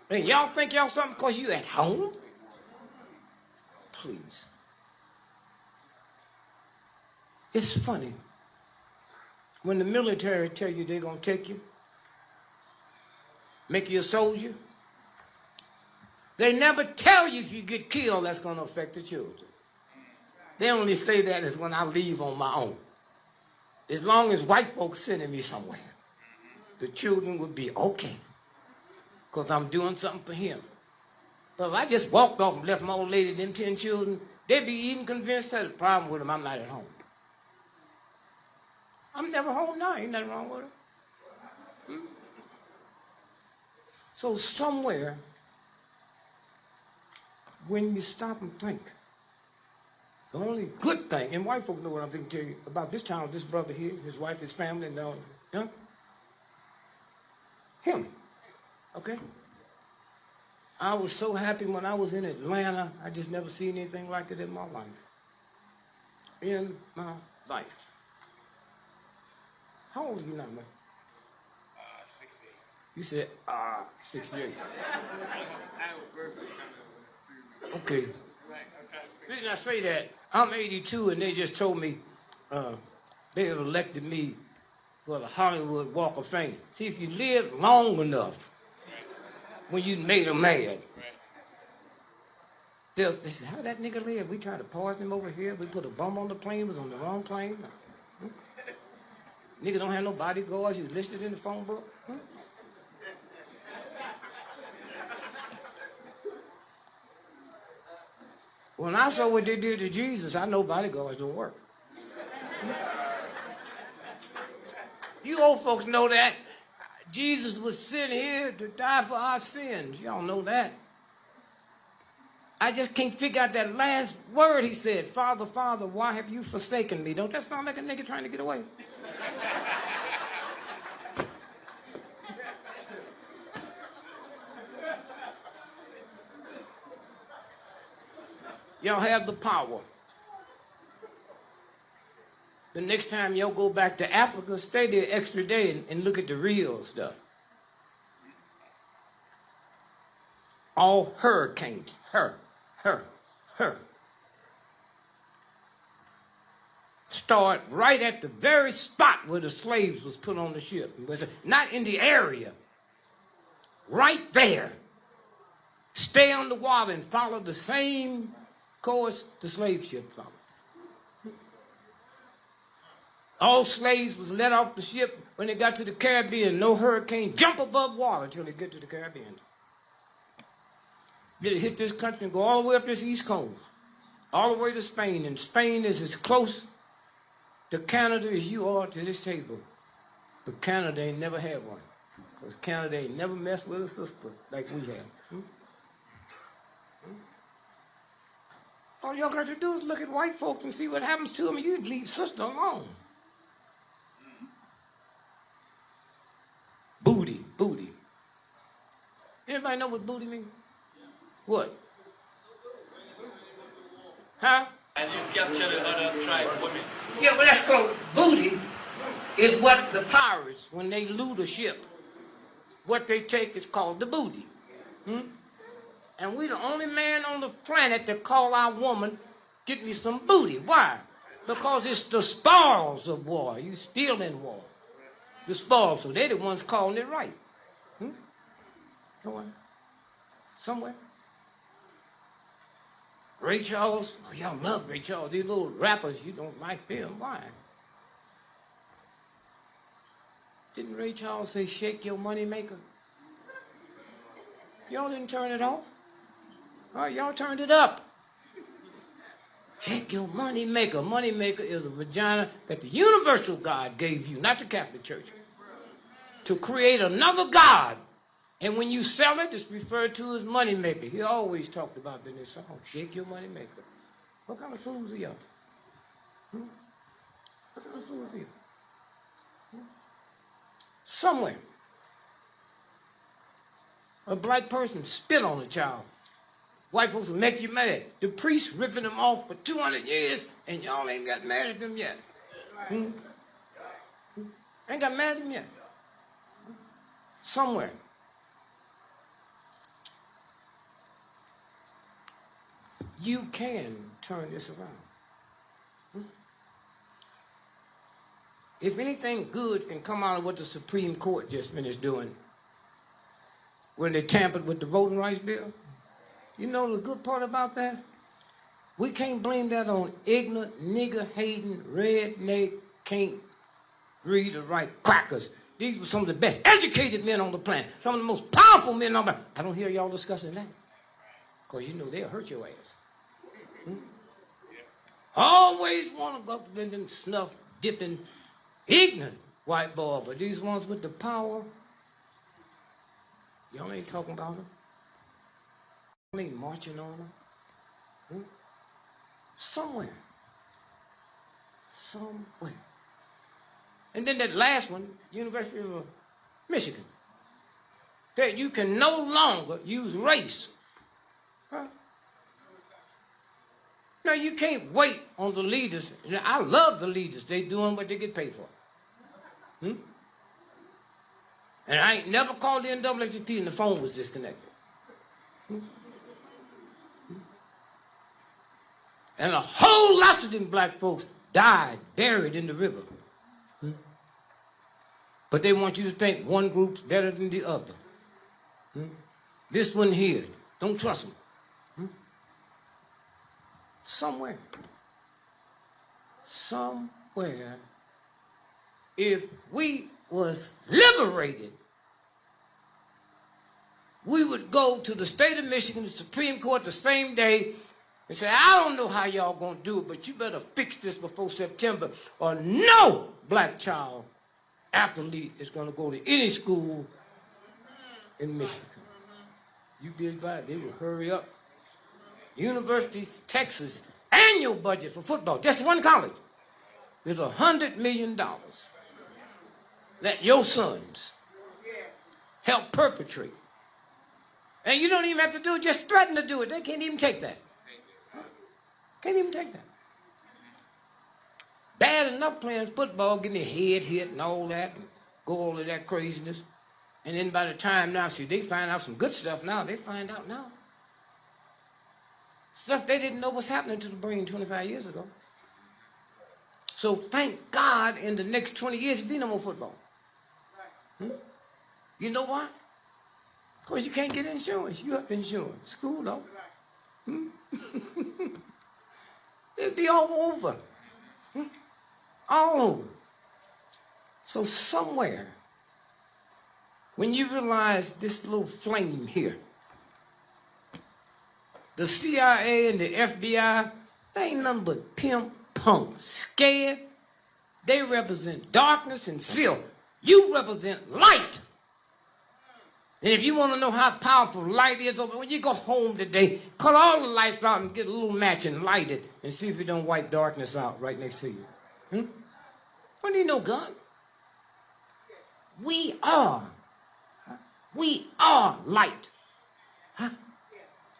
And y'all think y'all something because you at home? Please. It's funny. When the military tell you they're going to take you, make you a soldier, they never tell you if you get killed, that's going to affect the children. They only say that is when I leave on my own. As long as white folks sending me somewhere, the children would be okay. Because I'm doing something for him. But if I just walked off and left my old lady them 10 children, they'd be even convinced that the problem with them, I'm not at home. I'm never home now. Ain't nothing wrong with them. So somewhere, when you stop and think, the only good thing, and white folks know what I'm thinking to you about this town, this brother here, his wife, his family, and all, huh? Him, okay? I was so happy when I was in Atlanta. I just never seen anything like it in my life. In my life. How old are you now, man? 68. You said, 68. Okay. The reason I say that, I'm 82 and they just told me they have elected me for the Hollywood Walk of Fame. See, if you live long enough, when you made them mad, they said, how that nigga live? We tried to poison him over here. We put a bomb on the plane. It was on the wrong plane. Nigga don't have no bodyguards. He's listed in the phone book. When I saw what they did to Jesus, I know bodyguards don't work. You old folks know that. Jesus was sent here to die for our sins. Y'all know that. I just can't figure out that last word he said. Father, Father, why have you forsaken me? Don't that sound like a nigga trying to get away? Y'all have the power. The next time y'all go back to Africa, stay there extra day and look at the real stuff. All hurricanes, her. Start right at the very spot where the slaves was put on the ship. It was not in the area. Right there. Stay on the water and follow the same course the slave ship followed. All slaves was let off the ship when they got to the Caribbean. No hurricane. Jump above water until they get to the Caribbean. They hit this country and go all the way up this East Coast. All the way to Spain. And Spain is as close to Canada as you are to this table. But Canada ain't never had one. Because Canada ain't never messed with a sister like we have. All y'all got to do is look at white folks and see what happens to them, and you leave sister alone. Booty. Anybody know what booty means? What? Huh? And you capture the other tribe women. Yeah, well, that's close. Booty is what the pirates, when they loot a ship, what they take is called the booty. And we the only man on the planet that call our woman, get me some booty. Why? Because it's the spoils of war. You still in war. The spoils, so they're the ones calling it right. Somewhere. Ray Charles, oh, y'all love Ray Charles. These little rappers, you don't like them. Why? Didn't Ray Charles say, shake your money maker? Y'all didn't turn it off. All right, y'all turned it up. Shake your money maker. Money maker is a vagina that the universal God gave you, not the Catholic Church, to create another God. And when you sell it, it's referred to as money maker. He always talked about in his song, shake your money maker. What kind of fools are y'all? What kind of fools are you? Somewhere, a black person spit on a child. White folks will make you mad. The priest ripping them off for 200 years, and y'all ain't got mad at them yet. Ain't got mad at them yet. Somewhere. You can turn this around. If anything good can come out of what the Supreme Court just finished doing, when they tampered with the voting rights bill, you know the good part about that? We can't blame that on ignorant, nigger-hating, redneck, can't read or write crackers. These were some of the best educated men on the planet, some of the most powerful men on the planet. I don't hear y'all discussing that, because you know they'll hurt your ass. Always want to go up in them snuff, dipping, ignorant white boy, but these ones with the power, y'all ain't talking about them. Y'all ain't marching on them. Somewhere. And then that last one, University of Michigan, that you can no longer use race. No, you can't wait on the leaders. I love the leaders. They doing what they get paid for. And I ain't never called the NAACP and the phone was disconnected. And a whole lot of them black folks died, buried in the river. But they want you to think one group's better than the other. This one here, don't trust them. Somewhere, if we was liberated, we would go to the state of Michigan, the Supreme Court, the same day and say, I don't know how y'all gonna do it, but you better fix this before September, or no black child athlete is gonna go to any school in Michigan. You be advised, they will hurry up. University of Texas annual budget for football, just one college, is $100 million. Let your sons help perpetrate. And you don't even have to do it, just threaten to do it. They can't even take that. Can't even take that. Bad enough playing football, getting their head hit and all that, and go all of that craziness. And then by the time now, see, they find out some good stuff now. They find out now. Stuff they didn't know was happening to the brain 25 years ago. So thank God in the next 20 years, there'll be no more football. You know why? Of course, you can't get insurance. You have insurance. School, though. It'd be all over. All over. So somewhere, when you realize this little flame here, the CIA and the FBI, they ain't nothing but pimp, punk, scared. They represent darkness and filth. You represent light. And if you want to know how powerful light is, when you go home today, cut all the lights out and get a little match and light it and see if it don't wipe darkness out right next to you. We need no gun. We are light.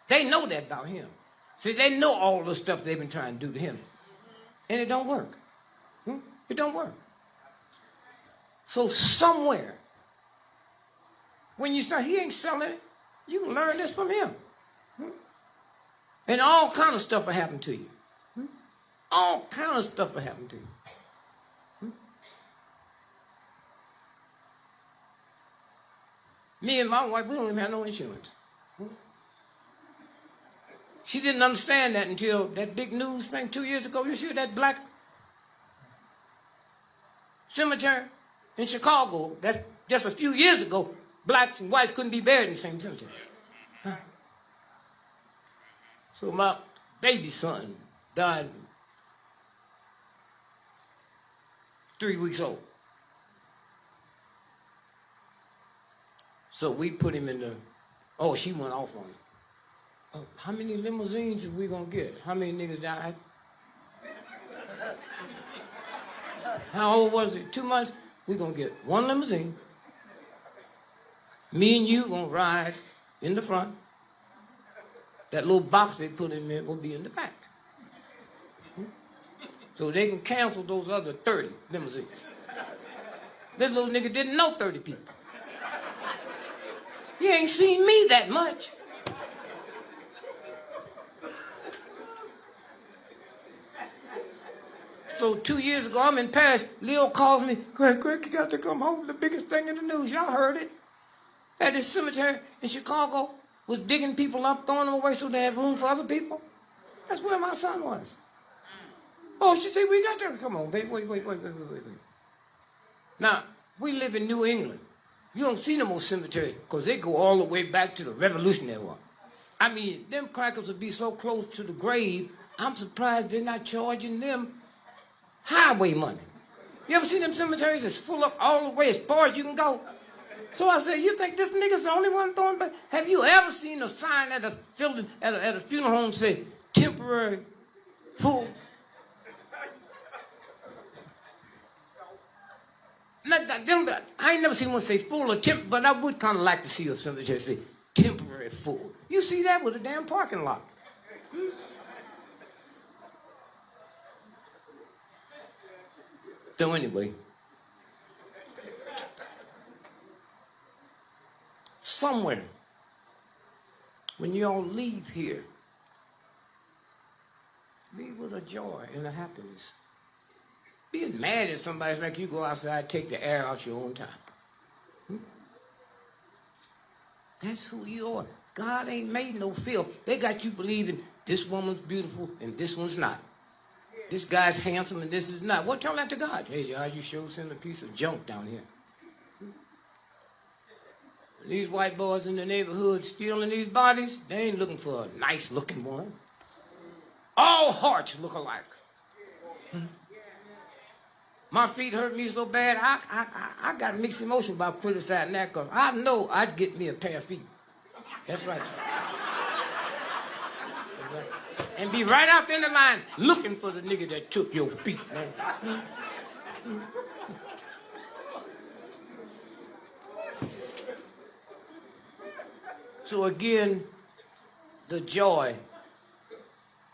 They know that about him. See, they know all the stuff they've been trying to do to him. And it don't work. It don't work. So somewhere, when you say he ain't selling it, you can learn this from him. And all kind of stuff will happen to you. All kind of stuff will happen to you. Me and my wife, we don't even have no insurance. She didn't understand that until that big news thing 2 years ago. You see that black cemetery in Chicago? That's just a few years ago. Blacks and whites couldn't be buried in the same cemetery. So my baby son died 3 weeks old. So we put him in the, she went off on him. How many limousines are we going to get? How many niggas died? How old was he? 2 months? We're going to get one limousine. Me and you going to ride in the front. That little box they put him in will be in the back. So they can cancel those other 30 limousines. This little nigga didn't know 30 people. He ain't seen me that much. So 2 years ago, I'm in Paris. Leo calls me, Greg, you got to come home. The biggest thing in the news. Y'all heard it. At this cemetery in Chicago was digging people up, throwing them away so they had room for other people. That's where my son was. Oh, she said, we got to come on, baby. Wait. Now, we live in New England. You don't see no more cemeteries because they go all the way back to the Revolutionary War. I mean, them crackers would be so close to the grave, I'm surprised they're not charging them highway money. You ever see them cemeteries that's full up all the way as far as you can go? So I said, you think this nigga's the only one throwing back? Have you ever seen a sign at a funeral home say, temporary full? I ain't never seen one say full or temporary, but I would kind of like to see a cemetery say temporary full. You see that with a damn parking lot. So anyway, somewhere, when you all leave here, leave with a joy and a happiness. Being mad at somebody's like you go outside, take the air out your own time. That's who you are. God ain't made no filth. They got you believing this woman's beautiful and this one's not. This guy's handsome and this is not. Well, tell that to God. Hey, you sure send a piece of junk down here. These white boys in the neighborhood stealing these bodies, they ain't looking for a nice looking one. All hearts look alike. My feet hurt me so bad, I got mixed emotions about criticizing that because I know I'd get me a pair of feet. That's right. And be right out in the line looking for the nigga that took your feet, man. So again, the joy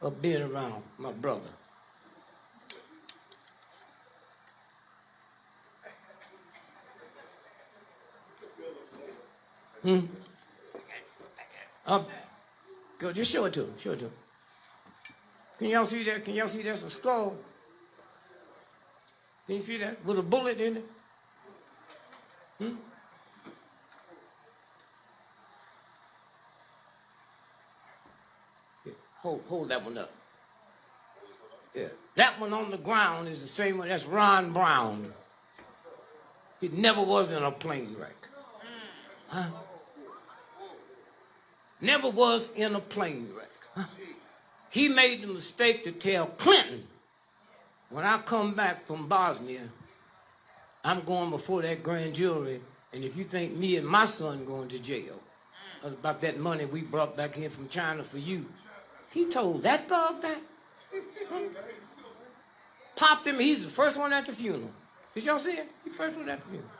of being around my brother. Go, just show it to him. Show it to him. Can y'all see that? Can y'all see that's a skull? Can you see that? With a bullet in it? Here, hold that one up. Yeah. That one on the ground is the same one. That's Ron Brown. He never was in a plane wreck. Huh? Never was in a plane wreck. Huh? He made the mistake to tell Clinton, when I come back from Bosnia, I'm going before that grand jury, and if you think me and my son going to jail about that money we brought back here from China for you, he told that thug that. Popped him. He's the first one at the funeral. Did y'all see it? He's the first one at the funeral.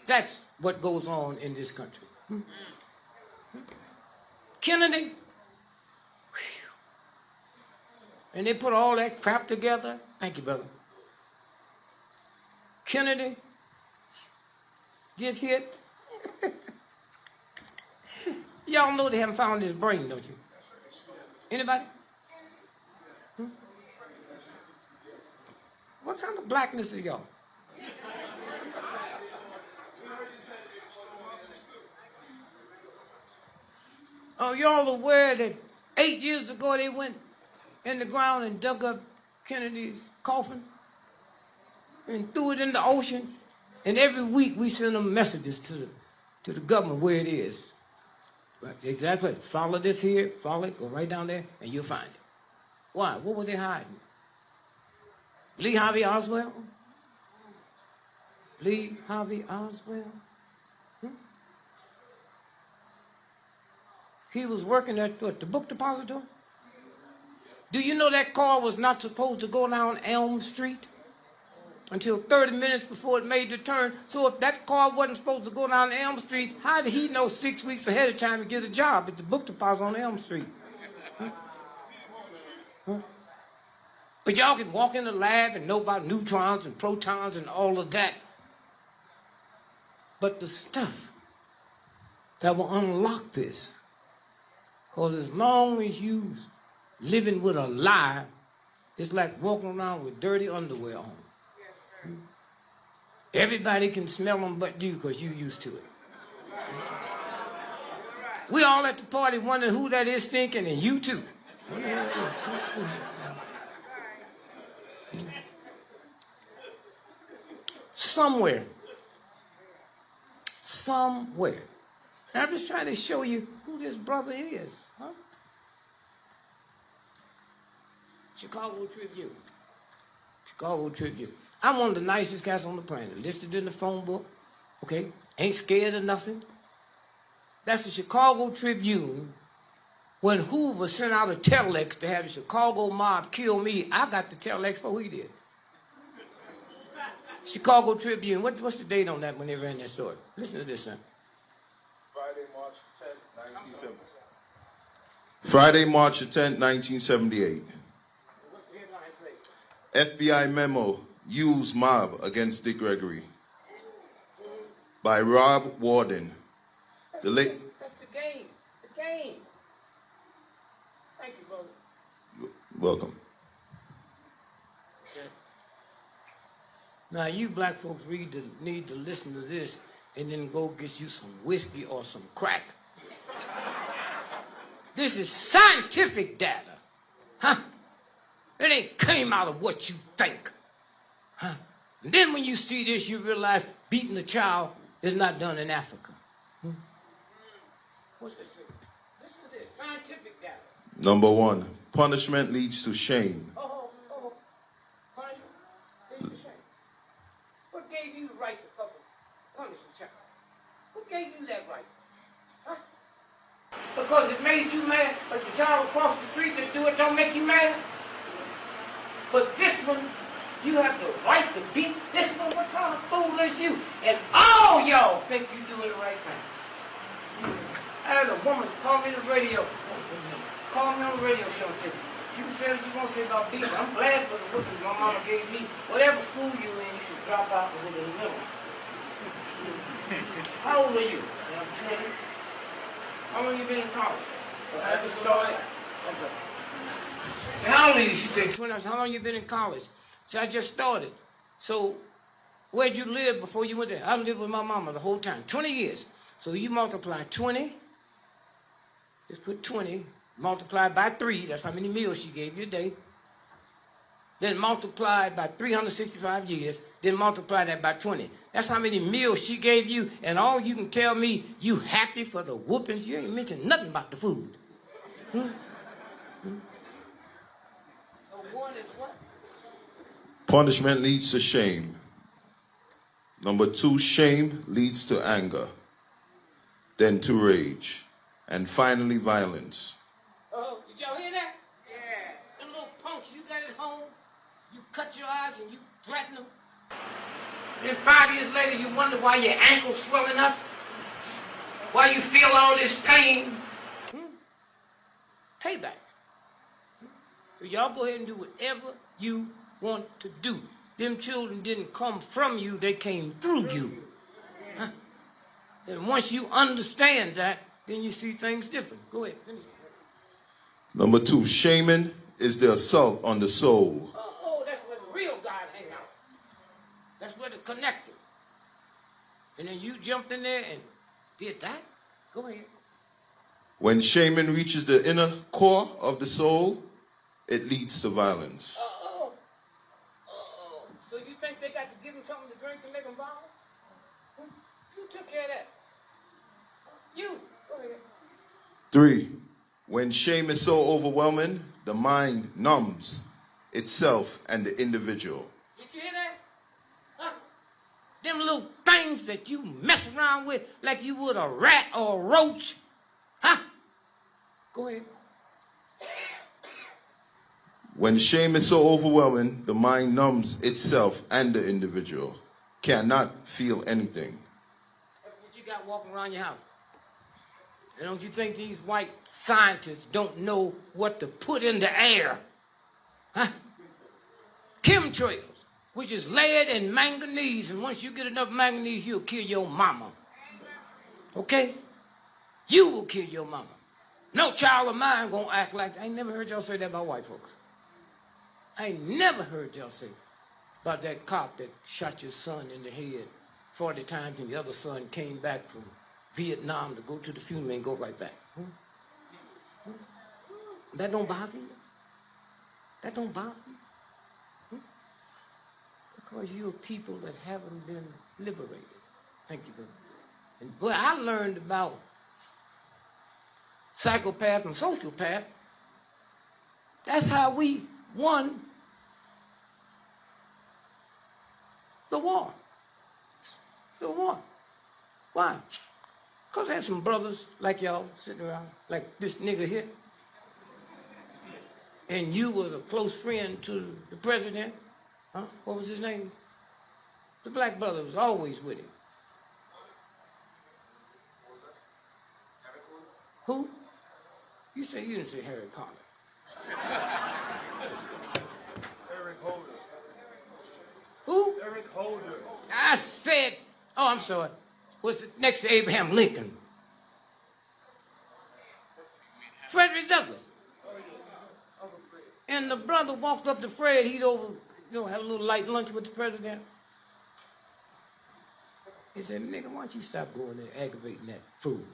That's what goes on in this country. Kennedy. And they put all that crap together. Thank you, brother. Kennedy gets hit. Y'all know they haven't found his brain, don't you? Anybody? What kind of blackness are y'all? Oh, y'all aware that 8 years ago they went in the ground and dug up Kennedy's coffin and threw it in the ocean? And every week we send them messages to the government where it is. Right, exactly. Follow this here, follow it, go right down there, and you'll find it. Why? What were they hiding? Lee Harvey Oswald? Lee Harvey Oswald? He was working at what, the book depository? Do you know that car was not supposed to go down Elm Street until 30 minutes before it made the turn? So if that car wasn't supposed to go down Elm Street, how did he know 6 weeks ahead of time to get a job at the book depository on Elm Street? But y'all can walk in the lab and know about neutrons and protons and all of that. But the stuff that will unlock this, because as long as you living with a lie, it's like walking around with dirty underwear on. Yes, sir. Everybody can smell them but you because you used to it. We all at the party wondering who that is stinking, and you too. Somewhere. And I'm just trying to show you who this brother is. Huh? Chicago Tribune. Chicago Tribune. I'm one of the nicest cats on the planet. Listed in the phone book. Okay? Ain't scared of nothing. That's the Chicago Tribune. When Hoover sent out a telex to have the Chicago mob kill me, I got the telex before he did. Chicago Tribune. What's the date on that when they ran that story? Listen to this, man. Friday, March 10th, 1978. Friday, March 10th, 1978. What's the headline say? FBI memo, use mob against D.Gregory. By Rob Warden. That's the game. The game. Thank you, brother. Welcome. Now, you black folks need to listen to this and then go get you some whiskey or some crack. This is scientific data. Huh? It ain't came out of what you think. Huh? And then when you see this, you realize beating a child is not done in Africa. What's this? Listen to this. Scientific data. Number 1, punishment leads to shame. Punishment leads to shame. What gave you the right to punish a child? Who gave you that right? Huh? Because it made you mad, but the child across the street that do it don't make you mad? But this one, you have the right to beat this one. What kind of fool is you? And all y'all think you doing the right thing. I had a woman call me the radio. call me on the radio show and say, you can say what you want to say about beef. I'm glad for the whippings my mama gave me. Whatever school you in, you should drop out with a little. How old are you? I'm 20. How long you been in college? That's the story. So how old are you? She said 20. I said, how long you been in college? So I just started. So where'd you live before you went there? I lived with my mama the whole time, 20 years. So you multiply 20, just put 20, multiply by 3, that's how many meals she gave you a day. Then multiply by 365 years, then multiply that by 20. That's how many meals she gave you, and all you can tell me, you happy for the whoopings. You ain't mentioned nothing about the food. So one is what? Punishment leads to shame. Number 2, shame leads to anger, then to rage, and finally violence. Oh, did y'all hear that? Yeah. Them little punks you got at home, you cut your eyes and you threaten them. Then 5 years later you wonder why your ankle's swelling up, why you feel all this pain. Payback. So y'all go ahead and do whatever you want to do. Them children didn't come from you, they came through you. Huh? And once you understand that, then you see things different. Go ahead, finish. Number 2, shaming is the assault on the soul. Oh, that's where the real God hang out. That's where the connector. And then you jumped in there and did that? Go ahead. When shaming reaches the inner core of the soul, it leads to violence. So you think they got to give them something to drink to make them violent? Who took care of that? You. Go ahead. 3, when shame is so overwhelming, the mind numbs itself and the individual. Did you hear that? Huh? Them little things that you mess around with like you would a rat or a roach. Huh? Go ahead. When shame is so overwhelming, the mind numbs itself and the individual. Cannot feel anything. That's what you got walking around your house. And don't you think these white scientists don't know what to put in the air? Huh? Chemtrails, which is lead and manganese, and once you get enough manganese, you'll kill your mama. Okay? You will kill your mama. No child of mine gonna act like that. I ain't never heard y'all say that about white folks. I ain't never heard y'all say about that cop that shot your son in the head 40 times and the other son came back from Vietnam to go to the funeral and go right back. That don't bother you? That don't bother you? Because you're people that haven't been liberated. Thank you, brother. And boy, I learned about psychopath and sociopath. That's how we won the war. The war. Why? Because I had some brothers like y'all sitting around, like this nigga here. And you was a close friend to the president. Huh? What was his name? The black brother was always with him. Who? You didn't say Harry Conner. Eric Holder. Who? Eric Holder. I said, oh, I'm sorry. Was it next to Abraham Lincoln? Frederick Douglass. And the brother walked up to Fred. He'd over, have a little light lunch with the president. He said, nigga, why don't you stop going there aggravating that fool?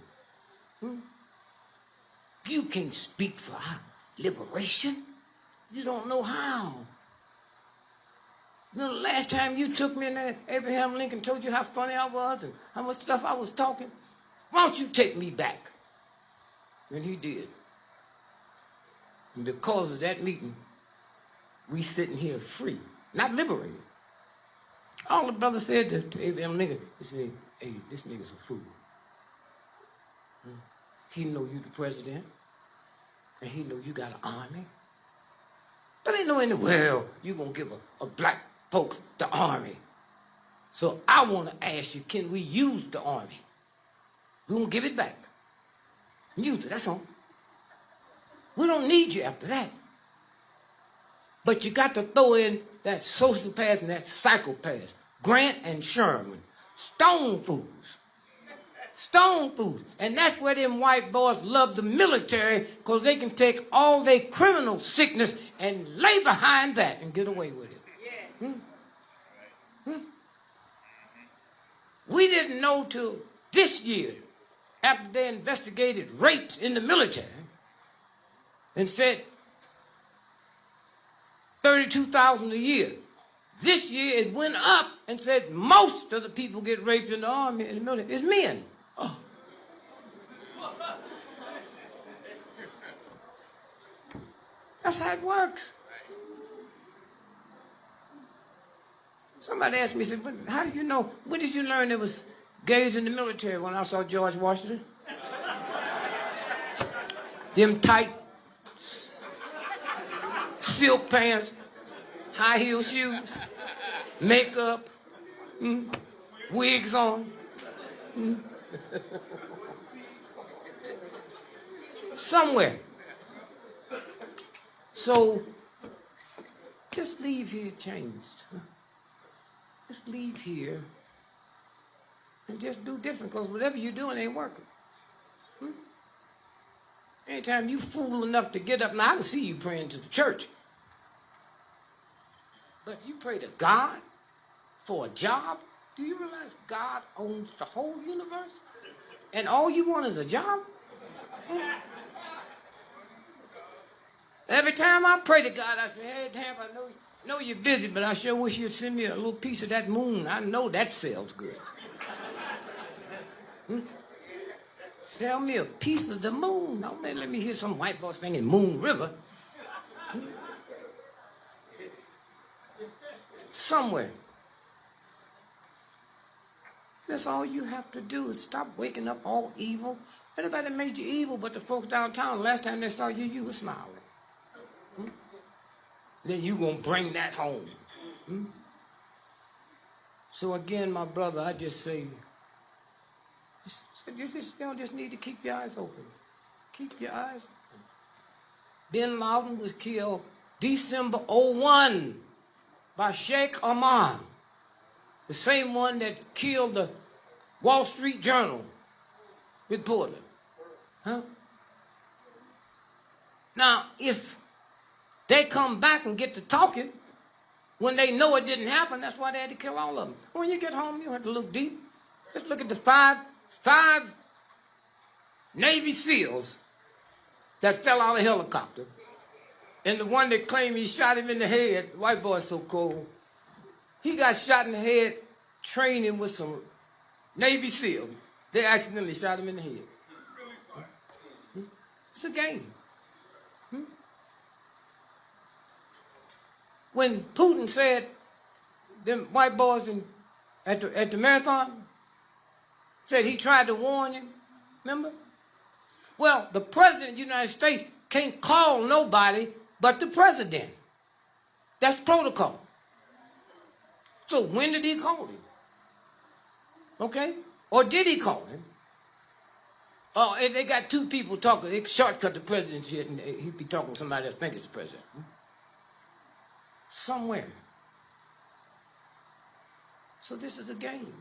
You can speak for our liberation. You don't know how. The last time you took me in there, Abraham Lincoln told you how funny I was and how much stuff I was talking. Why don't you take me back? And he did. And because of that meeting, we sitting here free, not liberated. All the brother said to Abraham Lincoln, he said, hey, this nigga's a fool. He know you the president, and he know you got an army. But ain't no in the world you gonna give a black folks the army. So I want to ask you, can we use the army? We gonna give it back. Use it, that's all. We don't need you after that. But you got to throw in that sociopath and that psychopath. Grant and Sherman. Stone fools. Stone fools. And that's where them white boys love the military, because they can take all their criminal sickness and lay behind that and get away with it. We didn't know till this year, after they investigated rapes in the military and said 32,000 a year. This year it went up and said most of the people get raped in the army and the military is men. Oh. That's how it works. Somebody asked me, said, how did you know? When did you learn there was gays in the military? When I saw George Washington. Them tight silk pants, high heel shoes, makeup, wigs on. Somewhere. So just leave here changed. Just leave here and just do different, because whatever you're doing ain't working. Anytime you fool enough to get up, now I can see you praying to the church. But you pray to God for a job? Do you realize God owns the whole universe? And all you want is a job? Every time I pray to God, I say, hey, Tamp, I know you're busy, but I sure wish you'd send me a little piece of that moon. I know that sells good. Sell me a piece of the moon. Now, man, let me hear some white boy singing Moon River. Somewhere. That's all you have to do is stop waking up all evil. Anybody made you evil but the folks downtown, last time they saw you, you were smiling. Then you gonna bring that home. So again, my brother, I just say, you just need to keep your eyes open. Keep your eyes open. Bin Laden was killed December 01 by Sheikh Ahmad, the same one that killed the Wall Street Journal reporter. Now, if they come back and get to talking, when they know it didn't happen, that's why they had to kill all of them. When you get home, you don't have to look deep. Just look at the five Navy SEALs that fell out of a helicopter. And the one that claimed he shot him in the head, the white boy's so cold, he got shot in the head training with some Navy SEALs. They accidentally shot him in the head. It's a game. When Putin said, them white boys at the marathon, said he tried to warn him, remember? Well, the president of the United States can't call nobody but the president. That's protocol. So when did he call him? Okay? Or did he call him? Oh, and they got two people talking. They shortcut the president's shit, and he'd be talking to somebody that thinks it's the president. Somewhere. So this is a game.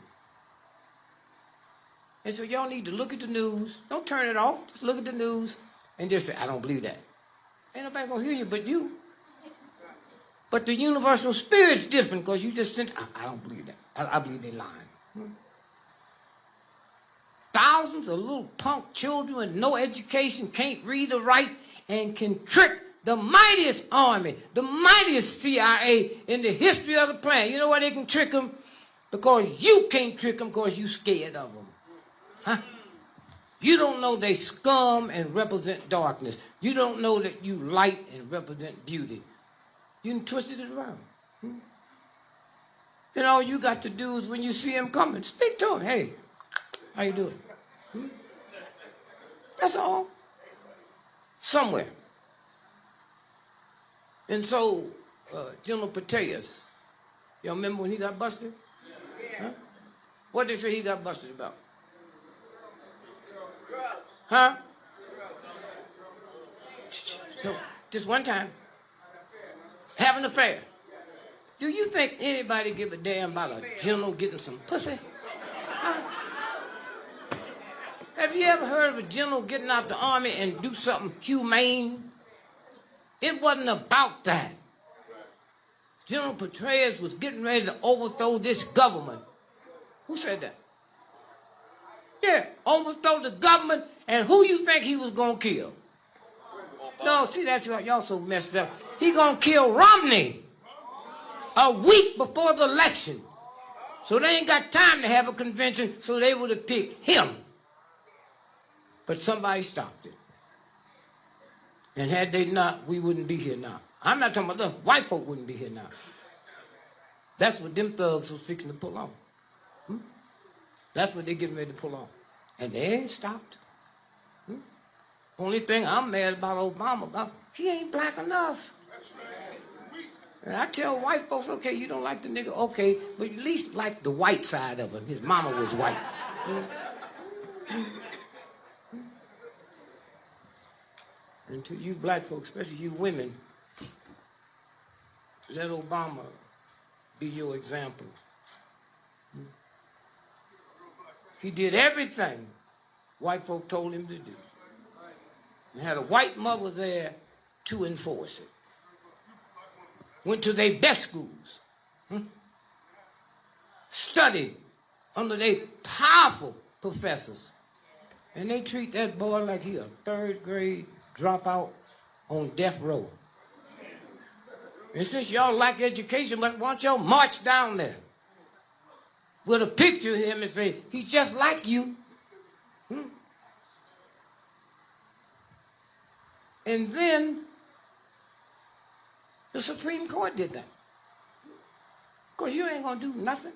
And so y'all need to look at the news. Don't turn it off. Just look at the news and just say, I don't believe that. Ain't nobody gonna hear you but you. But the universal spirit's different, because you just said, I don't believe that. I believe they're lying. Thousands of little punk children with no education, can't read or write, and can trick the mightiest army, the mightiest CIA in the history of the planet. You know why they can trick them? Because you can't trick them, because you scared of them. You don't know they scum and represent darkness. You don't know that you light and represent beauty. You can twist it around. And all you got to do is, when you see him coming, speak to him. Hey, how you doing? That's all. Somewhere. And so, General Petraeus, y'all remember when he got busted? What did they say he got busted about? So, just one time, have an affair. Do you think anybody give a damn about a general getting some pussy? Huh? Have you ever heard of a general getting out the army and do something humane? It wasn't about that. General Petraeus was getting ready to overthrow this government. Who said that? Yeah, overthrow the government, and who you think he was going to kill? No, see, that's right. Y'all so messed up. He going to kill Romney a week before the election. So they ain't got time to have a convention, so they would have picked him. But somebody stopped it. And had they not, we wouldn't be here now. I'm not talking about them. White folk wouldn't be here now. That's what them thugs was fixing to pull on. That's what they're getting ready to pull on. And they ain't stopped. Only thing I'm mad about Obama, he ain't black enough. And I tell white folks, okay, you don't like the nigga, okay, but at least like the white side of him. His mama was white. And to you black folks, especially you women, let Obama be your example. He did everything white folk told him to do. And had a white mother there to enforce it. Went to their best schools. Studied under their powerful professors. And they treat that boy like he a third grade dropout on death row. And since y'all like education, why don't y'all march down there with a picture of him and say, he's just like you. And then the Supreme Court did that. Of course, you ain't going to do nothing.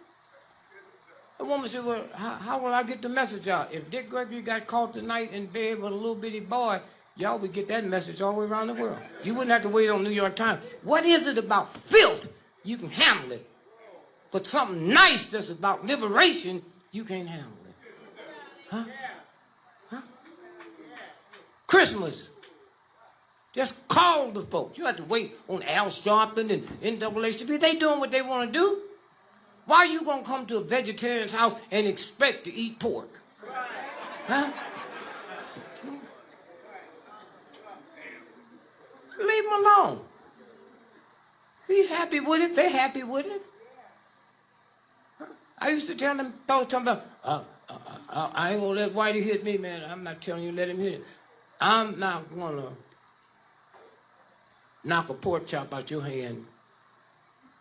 The woman said, well, how will I get the message out? If Dick Gregory got caught tonight in bed with a little bitty boy, y'all would get that message all the way around the world. You wouldn't have to wait on New York Times. What is it about filth? You can handle it. But something nice that's about liberation, you can't handle it. Huh? Christmas. Just call the folks. You have to wait on Al Sharpton and NAACP. They doing what they want to do. Why are you going to come to a vegetarian's house and expect to eat pork? Huh? Leave him alone. He's happy with it. They're happy with it. I used to tell them, talking about, I ain't going to let Whitey hit me, man. I'm not telling you to let him hit it. I'm not going to knock a pork chop out your hand.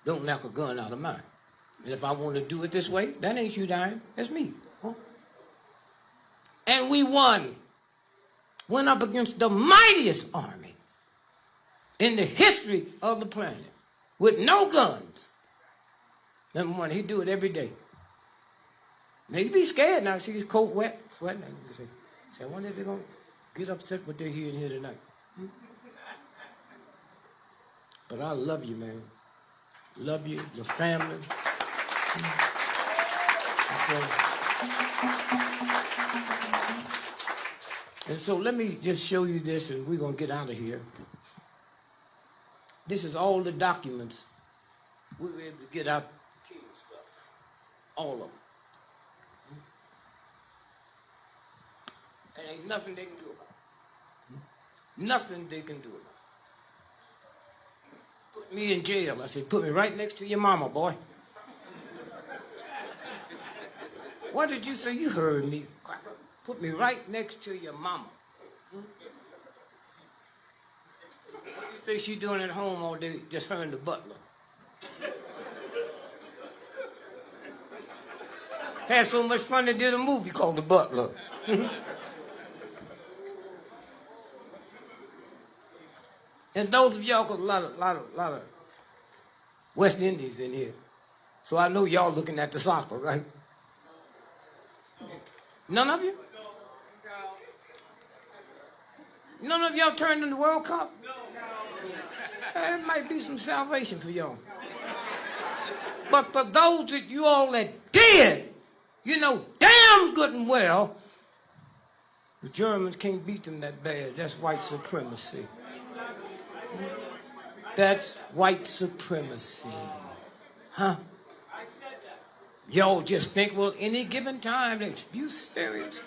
Don't knock a gun out of mine. And if I want to do it this way, that ain't you dying. That's me. Huh? And we won. Went up against the mightiest army in the history of the planet with no guns. Number one, he do it every day. Now, you be scared now. See his coat wet, sweating. You say, I wonder if they're going to get upset what they're hearing here tonight. But I love you, man. Love you, your family. And so let me just show you this, and we're going to get out of here. This is all the documents we were able to get out the king stuff. All of them. And ain't nothing they can do about it. Nothing they can do about it. Put me in jail. I said, put me right next to your mama, boy. What did you say? You heard me. Put me right next to your mama. What do you think she doing at home all day, just her and the butler? Had so much fun they did a movie called The Butler. And those of y'all, cause a lot of West Indies in here. So I know y'all looking at the soccer, right? None of you? None of y'all turned in the World Cup? There might be some salvation for y'all. But for those of you all that did, you know damn good and well the Germans can't beat them that bad. That's white supremacy. That's white supremacy. Huh? Y'all just think, well, any given time, you serious?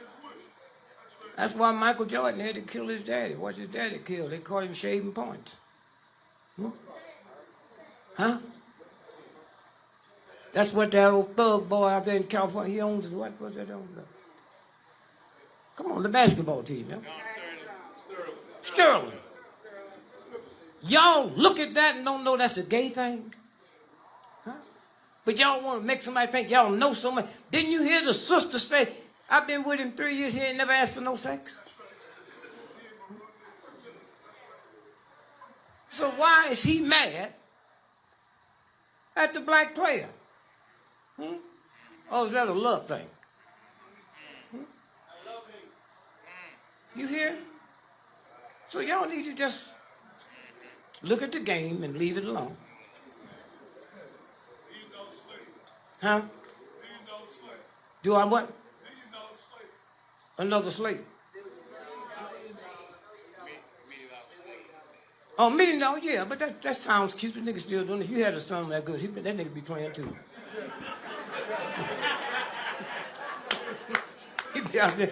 That's why Michael Jordan had to kill his daddy. Watch his daddy killed. They called him shaving points. Huh? That's what that old thug boy out there in California, he owns, what's that on? Come on, the basketball team, man. Sterling. Y'all look at that and don't know that's a gay thing? Huh? But y'all want to make somebody think y'all know so much. Didn't you hear the sister say, I've been with him 3 years, he ain't never asked for no sex? So why is he mad at the black player? Oh, is that a love thing? You hear? So y'all need to just look at the game and leave it alone. Huh? Do I what? Another slave. Oh, $1 million, yeah, but that sounds cute. The nigga still doing it. If you had a son that good, that nigga be playing too. He'd be out there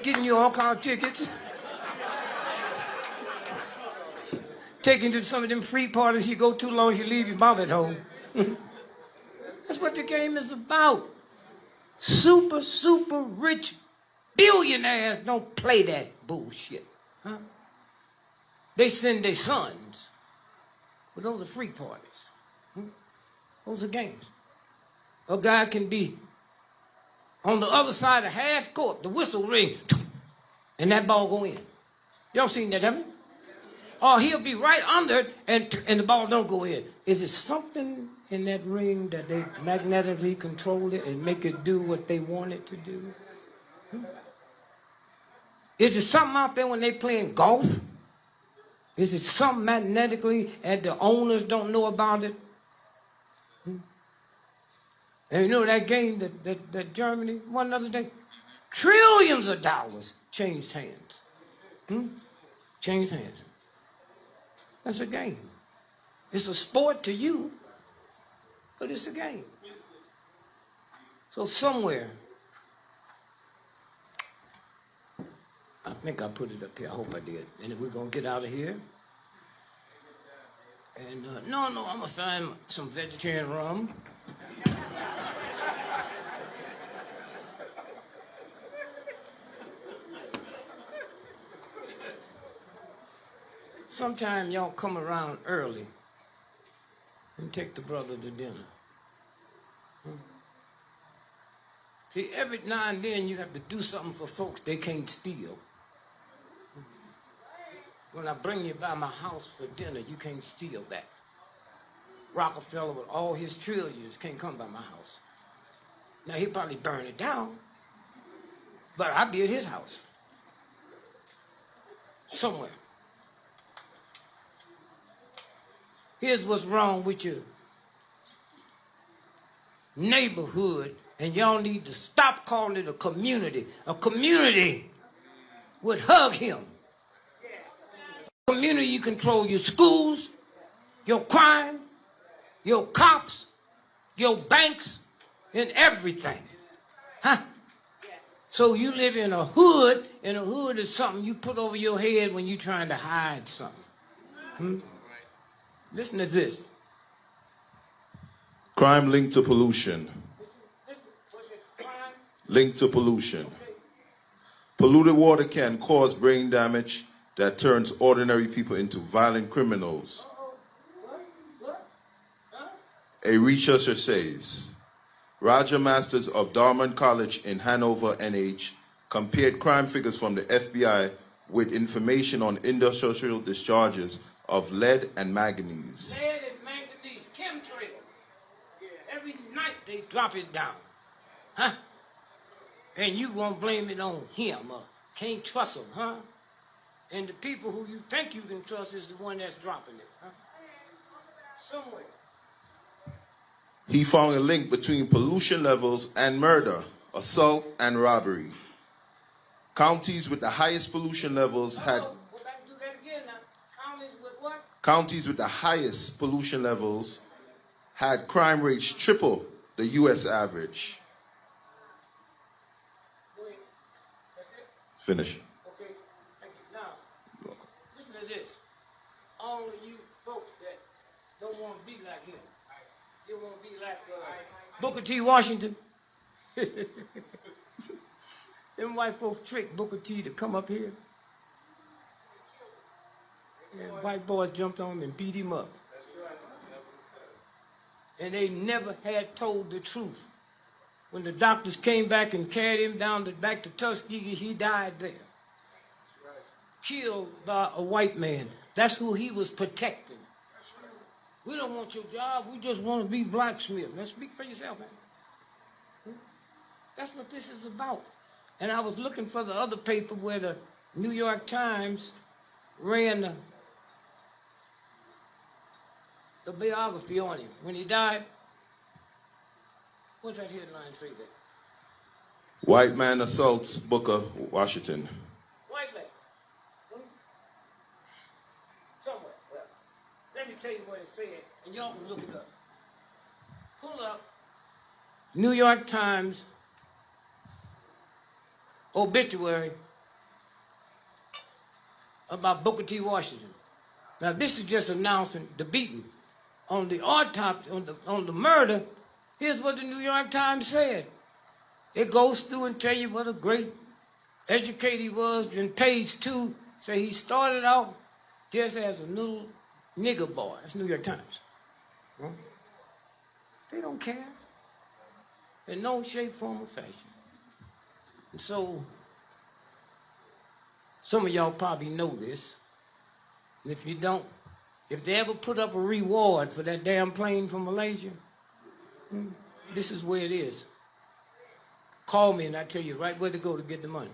getting you all kind of tickets. Taking you to some of them free parties you go too long as you leave your mom at home. That's what the game is about. Super, super rich billionaires don't play that bullshit. Huh? They send their sons. But those are free parties. Those are games. A guy can be on the other side of half court, the whistle ring, and that ball go in. Y'all seen that, haven't you? Or he'll be right under it, and the ball don't go in. Is it something in that ring that they magnetically control it and make it do what they want it to do? Is it something out there when they playing golf? Is it something magnetically and the owners don't know about it? And you know that game that Germany won the other day? Trillions of dollars changed hands. Changed hands. That's a game. It's a sport to you, but it's a game. So somewhere, I think I put it up here. I hope I did. And then we're going to get out of here. And no, I'm going to find some vegetarian rum. Sometime y'all come around early and take the brother to dinner. See, every now and then you have to do something for folks they can't steal. When I bring you by my house for dinner, you can't steal that. Rockefeller with all his trillions can't come by my house. Now, he'll probably burn it down, but I'll be at his house. Somewhere. Here's what's wrong with your neighborhood, and y'all need to stop calling it a community. A community would hug him. A community, you control your schools, your crime, your cops, your banks, and everything. Huh? So you live in a hood, and a hood is something you put over your head when you're trying to hide something. Listen to this. Crime linked to pollution. Linked to pollution. Polluted water can cause brain damage that turns ordinary people into violent criminals. A researcher says, Roger Masters of Dartmouth College in Hanover, NH, compared crime figures from the FBI with information on industrial discharges of lead and manganese. Lead and manganese, chemtrails. Every night they drop it down. Huh? And you won't blame it on him or can't trust him, huh? And the people who you think you can trust is the one that's dropping it, huh? Somewhere. He found a link between pollution levels and murder, assault, and robbery. Counties with the highest pollution levels had... Go back and do that again now. Counties with what? Counties with the highest pollution levels had crime rates triple the U.S. average. Finish. Okay, thank you. Now, listen to this. All of you folks that don't want to be like him, you want to be like Booker T. Washington. Them white folks tricked Booker T to come up here. And white boys jumped on him and beat him up. And they never had told the truth. When the doctors came back and carried him down back to Tuskegee, he died there. Killed by a white man. That's who he was protecting. We don't want your job. We just want to be blacksmiths. Now speak for yourself, man. That's what this is about. And I was looking for the other paper where the New York Times ran the biography on him. When he died, what's that headline say there? White man assaults Booker Washington. White man. Somewhere. Well, let me tell you what it said, and y'all can look it up. Pull up New York Times obituary about Booker T. Washington. Now this is just announcing the beating. On the autopsy, on the murder, here's what the New York Times said. It goes through and tell you what a great educator he was. Then page 2 say he started out just as a little nigger boy. That's New York Times. Huh? They don't care. In no shape, form, or fashion. And so, some of y'all probably know this. And if you don't, if they ever put up a reward for that damn plane from Malaysia, this is where it is. Call me and I tell you right where to go to get the money.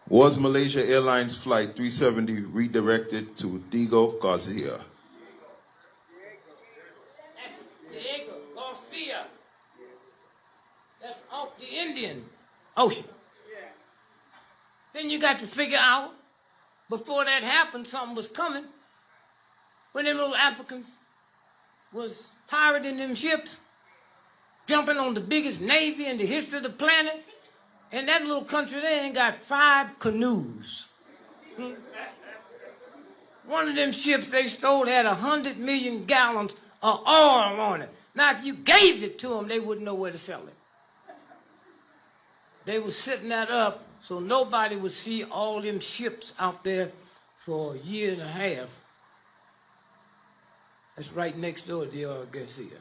Was Malaysia Airlines Flight 370 redirected to Diego Garcia? That's Diego Garcia. That's off the Indian Ocean. Then you got to figure out, before that happened, something was coming. When them little Africans was pirating them ships, jumping on the biggest navy in the history of the planet, and that little country there ain't got 5 canoes. One of them ships they stole had 100 million gallons of oil on it. Now, if you gave it to them, they wouldn't know where to sell it. They was setting that up so nobody would see all them ships out there for a year and a half. That's right next door to Diego Garcia.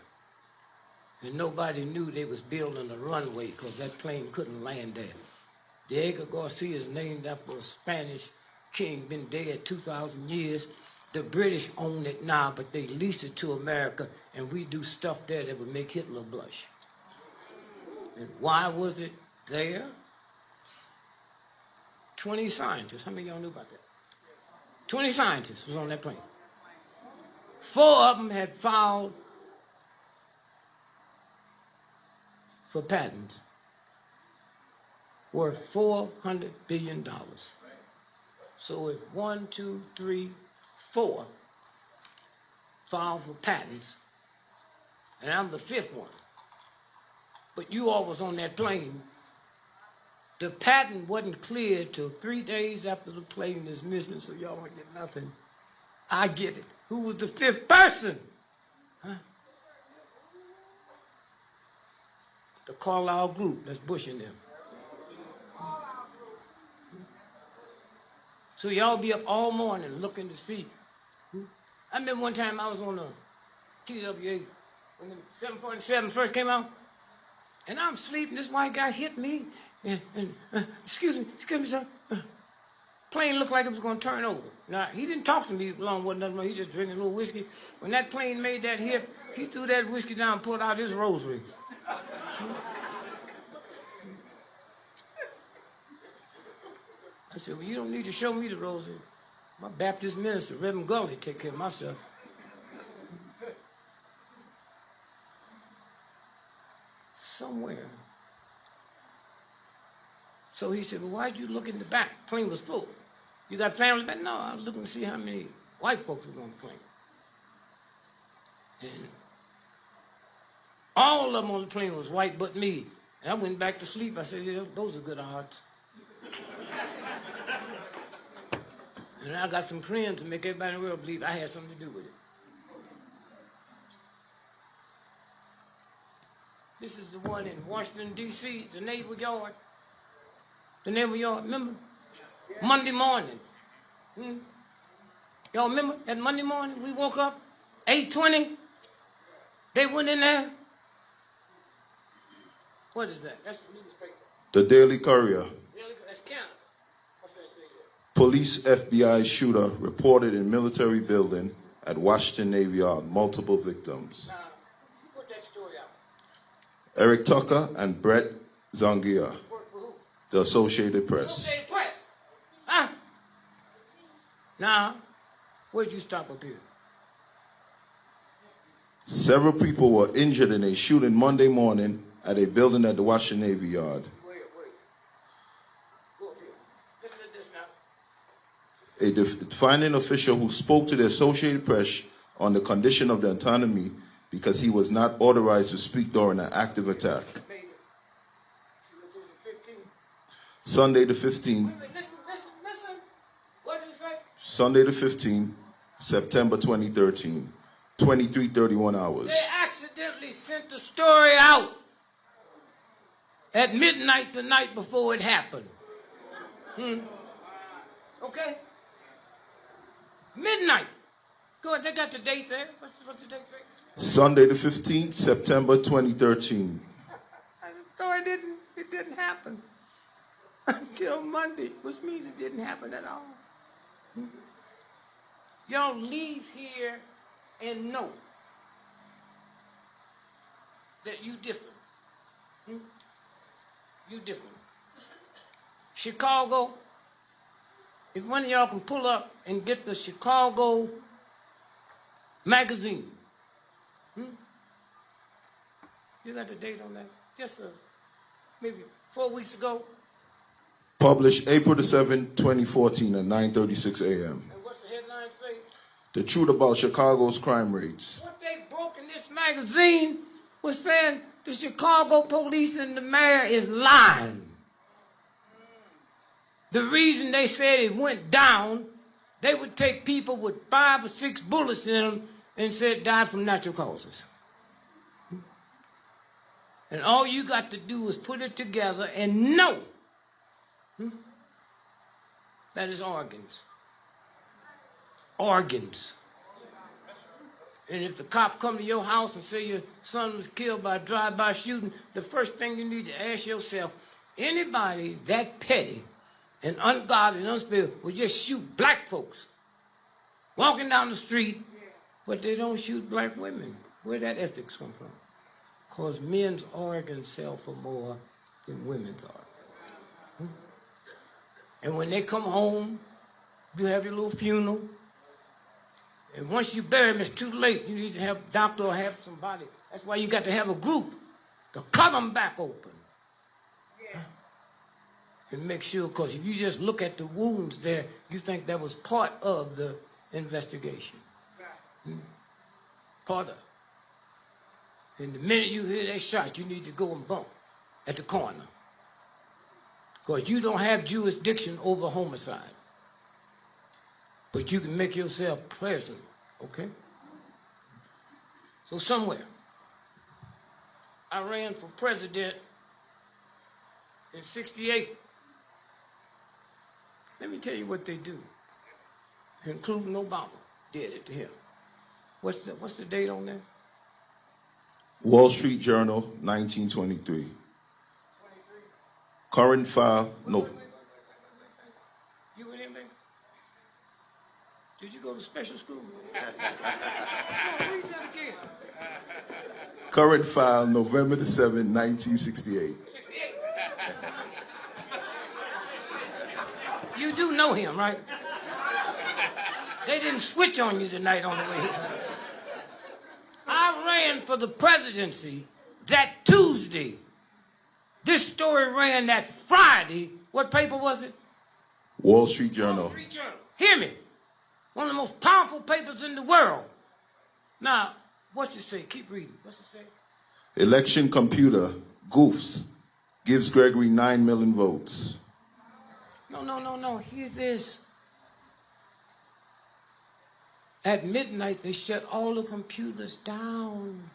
And nobody knew they was building a runway because that plane couldn't land there. Diego Garcia is named after a Spanish king, been dead 2,000 years. The British own it now, but they leased it to America, and we do stuff there that would make Hitler blush. And why was it there? 20 scientists. How many of y'all knew about that? 20 scientists was on that plane. 4 of them had filed for patents worth $400 billion. So if 1, 2, 3, 4 filed for patents, and I'm the 5th one, but you all was on that plane, the patent wasn't cleared till 3 days after the plane is missing, so y'all won't get nothing. I get it. Who was the 5th person? Huh? The Carlyle Group, that's Bush and them. So y'all be up all morning looking to see. I remember one time I was on a TWA when the 747 first came out, and I'm sleeping. This white guy hit me, and excuse me, sir. Plane looked like it was going to turn over. Now, he didn't talk to me long, wasn't nothing more. He just drinking a little whiskey. When that plane made that hit, he threw that whiskey down and pulled out his rosary. I said, well, you don't need to show me the rosary. My Baptist minister, Reverend Gully, take care of my stuff. Somewhere. So he said, well, why'd you look in the back? Plane was full. You got family back? No, I was looking to see how many white folks was on the plane. And all of them on the plane was white but me. And I went back to sleep. I said, yeah, those are good odds. And I got some friends to make everybody in the world believe I had something to do with it. This is the one in Washington, D.C., the Naval Yard. The Naval Yard, remember? Yeah. Monday morning. Y'all remember that Monday morning we woke up, 8:20? They went in there. What is that? That's the newspaper. The Daily Courier. That's Canada. What's that say there? Police FBI shooter reported in military building at Washington Navy Yard. Multiple victims. Now, put that story out. Eric Tucker and Brett Zongia. Work for who? The Associated Press. Associated Press. Huh? Now, where'd you stop up here? Several people were injured in a shooting Monday morning at a building at the Washington Navy Yard. Wait. Go up here. Listen to this now. A defining official who spoke to the Associated Press on the condition of the autonomy because he was not authorized to speak during an active attack. Sunday the 15th. Wait, listen. What did he say? Sunday the 15th, September 2013, 23:31 hours. They accidentally sent the story out at midnight the night before it happened. Okay? Midnight. Go ahead, they got the date there. What's the date say? Sunday the 15th, September 2013. The story didn't happen until Monday, which means it didn't happen at all. Y'all leave here and know that you different. You different. Chicago, if one of y'all can pull up and get the Chicago magazine. You got the date on that? Just maybe 4 weeks ago. Published April the 7th, 2014 at 9:36 a.m. And what's the headline say? The truth about Chicago's crime rates. What they broke in this magazine was saying the Chicago police and the mayor is lying. The reason they said it went down, they would take people with 5 or 6 bullets in them and said died from natural causes. And all you got to do is put it together and know that is organs. Organs. And if the cop come to your house and say your son was killed by a drive-by shooting, the first thing you need to ask yourself, anybody that petty and ungodly and unspiritual would just shoot black folks walking down the street, but they don't shoot black women. Where'd that ethics come from? Because men's organs sell for more than women's organs. And when they come home, you have your little funeral. And once you bury them, it's too late. You need to have a doctor or have somebody. That's why you got to have a group to cut them back open. Yeah. And make sure, because if you just look at the wounds there, you think that was part of the investigation. Right. Part of it. And the minute you hear that shot, you need to go and bump at the corner. Because you don't have jurisdiction over homicide. But you can make yourself present, okay? So somewhere, I ran for president in '68. Let me tell you what they do, including Obama did it to him. What's the date on that? Wall Street Journal, 1923. 23? Current file, no. You with him, baby? Did you go to special school? Read that again. Current file, November the 7th, 1968. 68. You do know him, right? They didn't switch on you tonight on the way here. I ran for the presidency that Tuesday. This story ran that Friday. What paper was it? Wall Street Journal. Wall Street Journal. Hear me. One of the most powerful papers in the world. Now, what's it say? Keep reading. What's it say? Election computer goofs gives Gregory 9 million votes. No. Hear this. At midnight, they shut all the computers down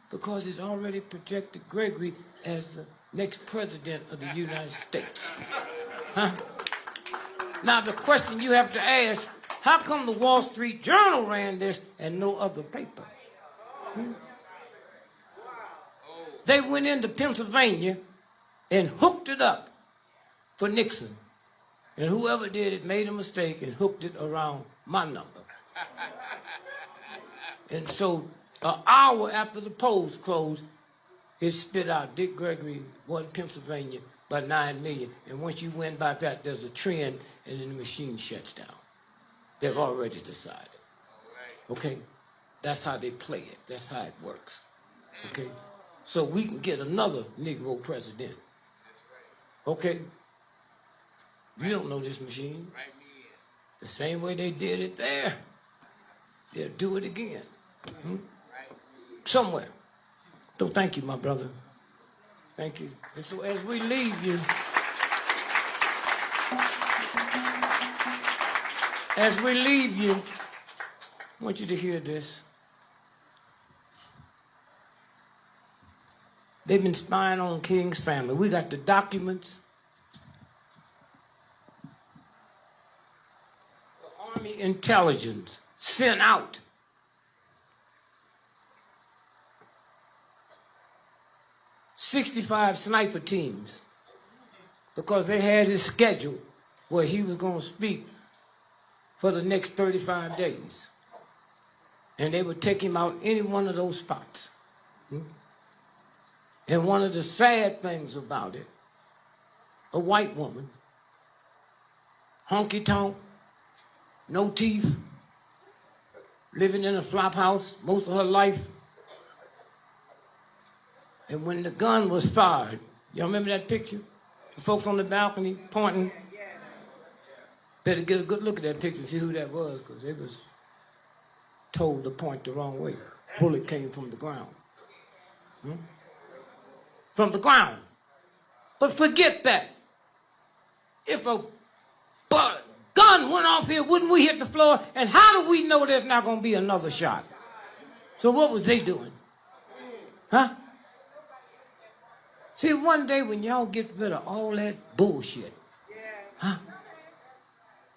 because it already projected Gregory as the next president of the United States. Huh? Now, the question you have to ask, how come the Wall Street Journal ran this and no other paper? They went into Pennsylvania and hooked it up for Nixon. And whoever did it made a mistake and hooked it around my number. And so an hour after the polls closed, it spit out Dick Gregory won Pennsylvania by 9 million. And once you win by that, there's a trend and then the machine shuts down. They've already decided. Okay? That's how they play it. That's how it works. Okay? So we can get another Negro president. Okay? You don't know this machine. The same way they did it there, they'll do it again. Somewhere. So thank you, my brother. Thank you. And so as we leave you, I want you to hear this. They've been spying on King's family. We got the documents. The Army intelligence sent out $65 sniper teams because they had his schedule where he was going to speak for the next 35 days. And they would take him out any one of those spots. And one of the sad things about it, a white woman, honky-tonk, no teeth, living in a flop house most of her life. And when the gun was fired, y'all remember that picture? The folks on the balcony pointing. Better get a good look at that picture and see who that was, because they was told to point the wrong way. Bullet came from the ground. From the ground. But forget that. If a gun went off here, wouldn't we hit the floor? And how do we know there's not going to be another shot? So what was they doing? Huh? See, one day when y'all get rid of all that bullshit, huh?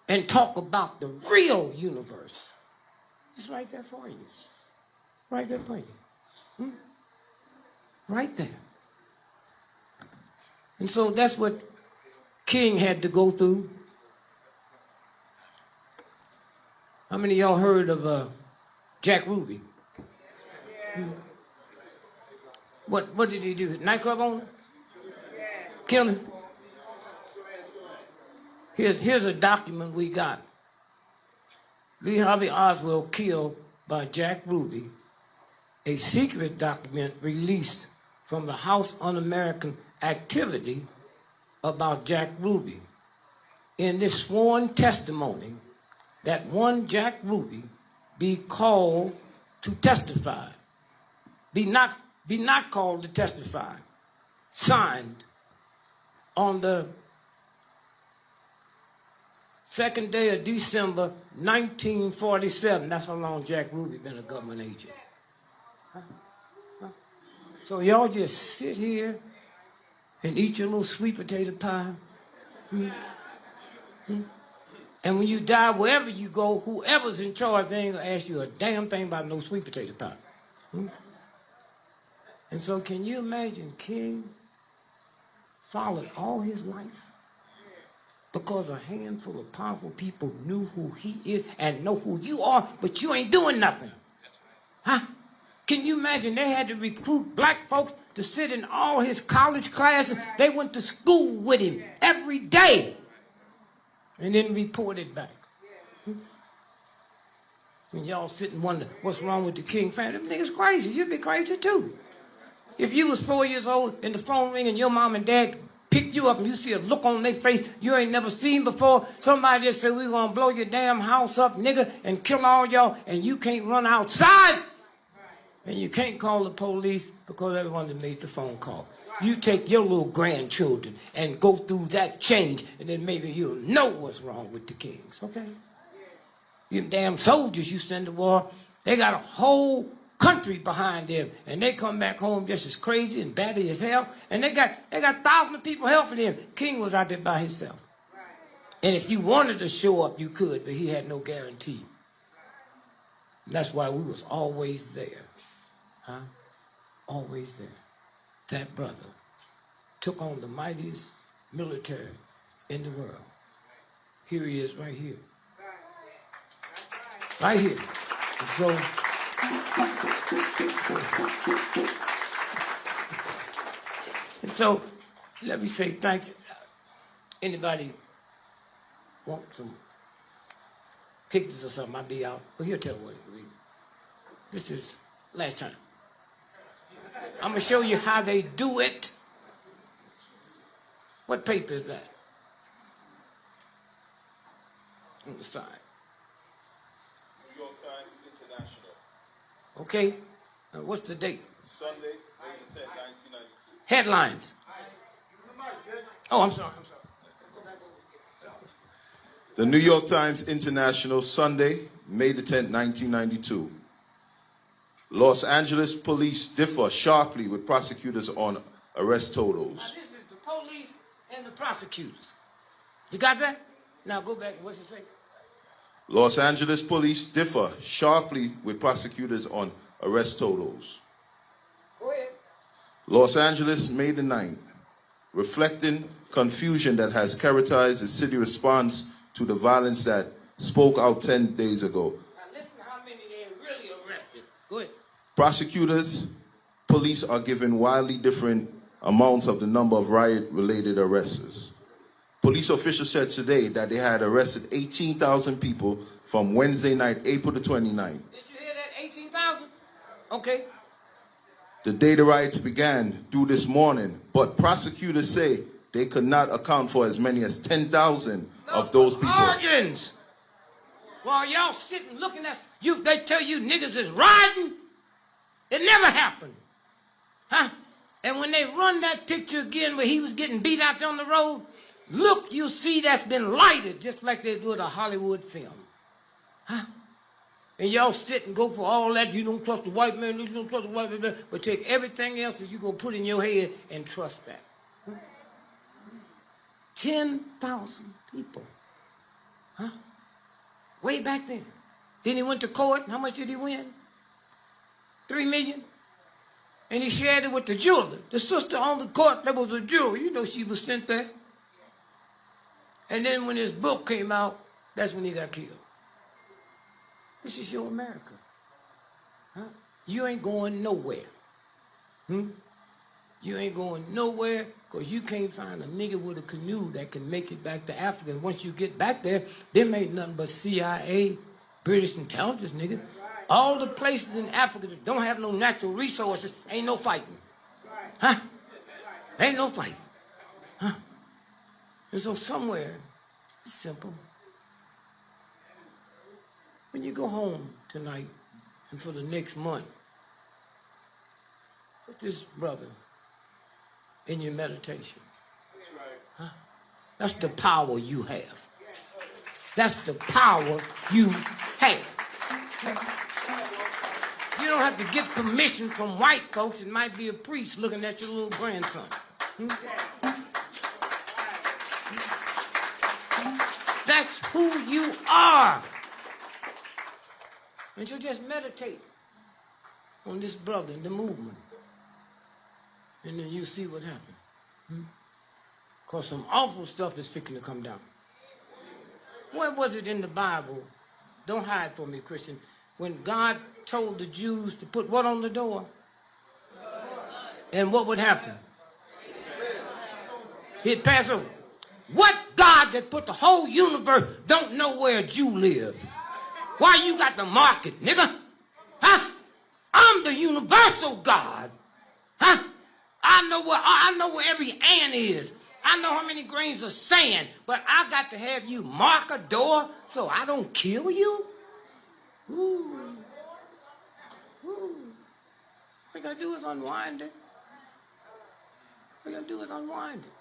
And talk about the real universe, it's right there for you. Right there for you. Right there. And so that's what King had to go through. How many of y'all heard of Jack Ruby? What did he do? Nightclub owner? Kill him? Here's a document we got. Lee Harvey Oswald killed by Jack Ruby, a secret document released from the House Un-American Activity about Jack Ruby. In this sworn testimony that one Jack Ruby be called to testify, be not called to testify, signed on the 2nd day of December, 1947. That's how long Jack Ruby been a government agent. So y'all just sit here and eat your little sweet potato pie. And when you die, wherever you go, whoever's in charge, they ain't gonna ask you a damn thing about no sweet potato pie. And so can you imagine King followed all his life because a handful of powerful people knew who he is and know who you are, but you ain't doing nothing? Huh? Can you imagine they had to recruit black folks to sit in all his college classes? They went to school with him every day and then reported back. And y'all sit and wonder what's wrong with the King family. Them niggas crazy. You'd be crazy too. If you was 4 years old and the phone ring and your mom and dad pick you up and you see a look on their face you ain't never seen before. Somebody just said, we're going to blow your damn house up, nigga, and kill all y'all, and you can't run outside. And you can't call the police because everyone that made the phone call. You take your little grandchildren and go through that change, and then maybe you'll know what's wrong with the kings, okay? You damn soldiers you send to war, they got a whole country behind them, and they come back home just as crazy and batty as hell, and they got thousands of people helping him. King was out there by himself. And if you wanted to show up, you could, but he had no guarantee. And that's why we was always there. Huh? Always there. That brother took on the mightiest military in the world. Here he is right here. Right here. And so let me say thanks. Anybody want some pictures or something? I'll be out. Well, he'll tell what it is. This is last time. I'm going to show you how they do it. What paper is that? On the side. New York Times International. Okay. What's the date? Sunday, May 10, 1992. Headlines. Oh, I'm sorry. The New York Times International, Sunday, May the 10th, 1992. Los Angeles police differ sharply with prosecutors on arrest totals. Now, this is the police and the prosecutors. You got that? Now go back. What's it say? Los Angeles police differ sharply with prosecutors on arrest totals. Go ahead. Los Angeles, May the 9th, reflecting confusion that has characterized the city response to the violence that spoke out 10 days ago. Now listen to how many they really arrested. Go ahead. Prosecutors, police are given wildly different amounts of the number of riot-related arrests. Police officials said today that they had arrested 18,000 people from Wednesday night, April the 29th. Did you hear that? 18,000? Okay. The day the riots began through this morning, but prosecutors say they could not account for as many as 10,000 of those people. Organs! While y'all sitting looking at you, they tell you niggas is riding. It never happened. Huh? And when they run that picture again where he was getting beat out there on the road, look, you'll see that's been lighted just like they do with a Hollywood film. Huh? And y'all sit and go for all that. You don't trust the white man, you don't trust the white man, but take everything else that you're going to put in your head and trust that. 10,000 people. Huh? Way back then. Then he went to court. How much did he win? $3 million. And he shared it with the jeweler. The sister on the court, that was a jeweler. You know she was sent there. And then when his book came out, that's when he got killed. This is your America. Huh? You ain't going nowhere. You ain't going nowhere because you can't find a nigga with a canoe that can make it back to Africa. And once you get back there, them ain't nothing but CIA, British intelligence, nigga. All the places in Africa that don't have no natural resources, ain't no fighting. Huh? Ain't no fighting. Huh? And so somewhere, it's simple. When you go home tonight and for the next month, put this brother in your meditation. Huh? That's the power you have. That's the power you have. You don't have to get permission from white folks. It might be a priest looking at your little grandson. That's who you are. And so just meditate on this brother and the movement. And then you see what happened. Because some awful stuff is fixing to come down. Where was it in the Bible? Don't hide from me, Christian. When God told the Jews to put what on the door? And what would happen? He'd pass over. What God that put the whole universe don't know where a Jew lives? Why you got to mark it, nigga? Huh? I'm the universal God. Huh? I know where every ant is. I know how many grains of sand, but I got to have you mark a door so I don't kill you? Ooh. Ooh. All you gotta do is unwind it. All you gotta do is unwind it.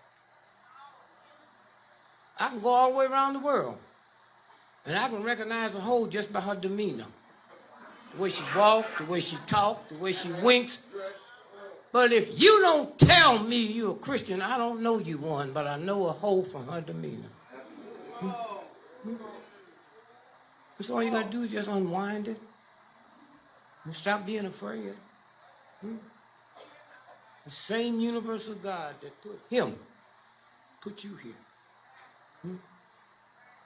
I can go all the way around the world, and I can recognize a hoe just by her demeanor. The way she walks, the way she talks, the way she winks. But if you don't tell me you're a Christian, I don't know you one, but I know a hoe from her demeanor. So all you gotta do is just unwind it and stop being afraid. The same universal God that put him, put you here.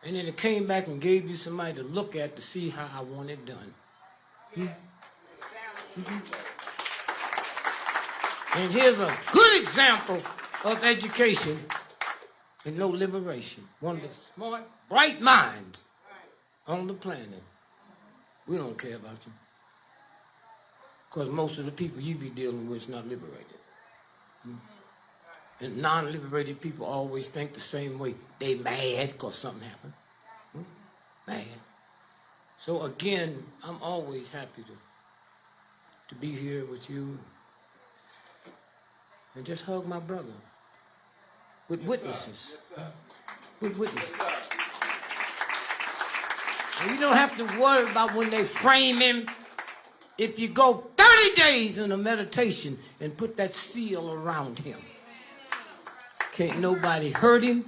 And then it came back and gave you somebody to look at to see how I want it done. And here's a good example of education and no liberation. One of the smart, bright minds on the planet. We don't care about you. Because most of the people you be dealing with is not liberated. And non-liberated people always think the same way. They mad because something happened. Mad. So again, I'm always happy to be here with you and just hug my brother with witnesses. With witnesses. And you don't have to worry about when they frame him. If you go 30 days in a meditation and put that seal around him, can't nobody hurt him,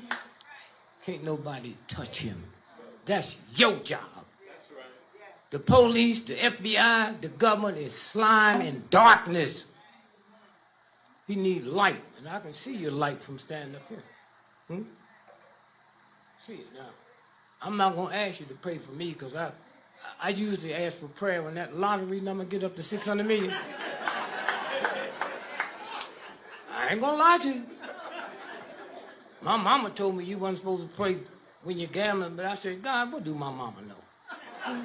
can't nobody touch him. That's your job. The police, the FBI, the government is slime and darkness. He needs light, and I can see your light from standing up here. See it now. I'm not going to ask you to pray for me because I usually ask for prayer when that lottery number get up to 600 million. I ain't going to lie to you. My mama told me you wasn't supposed to pray when you're gambling, but I said, God, what do my mama know?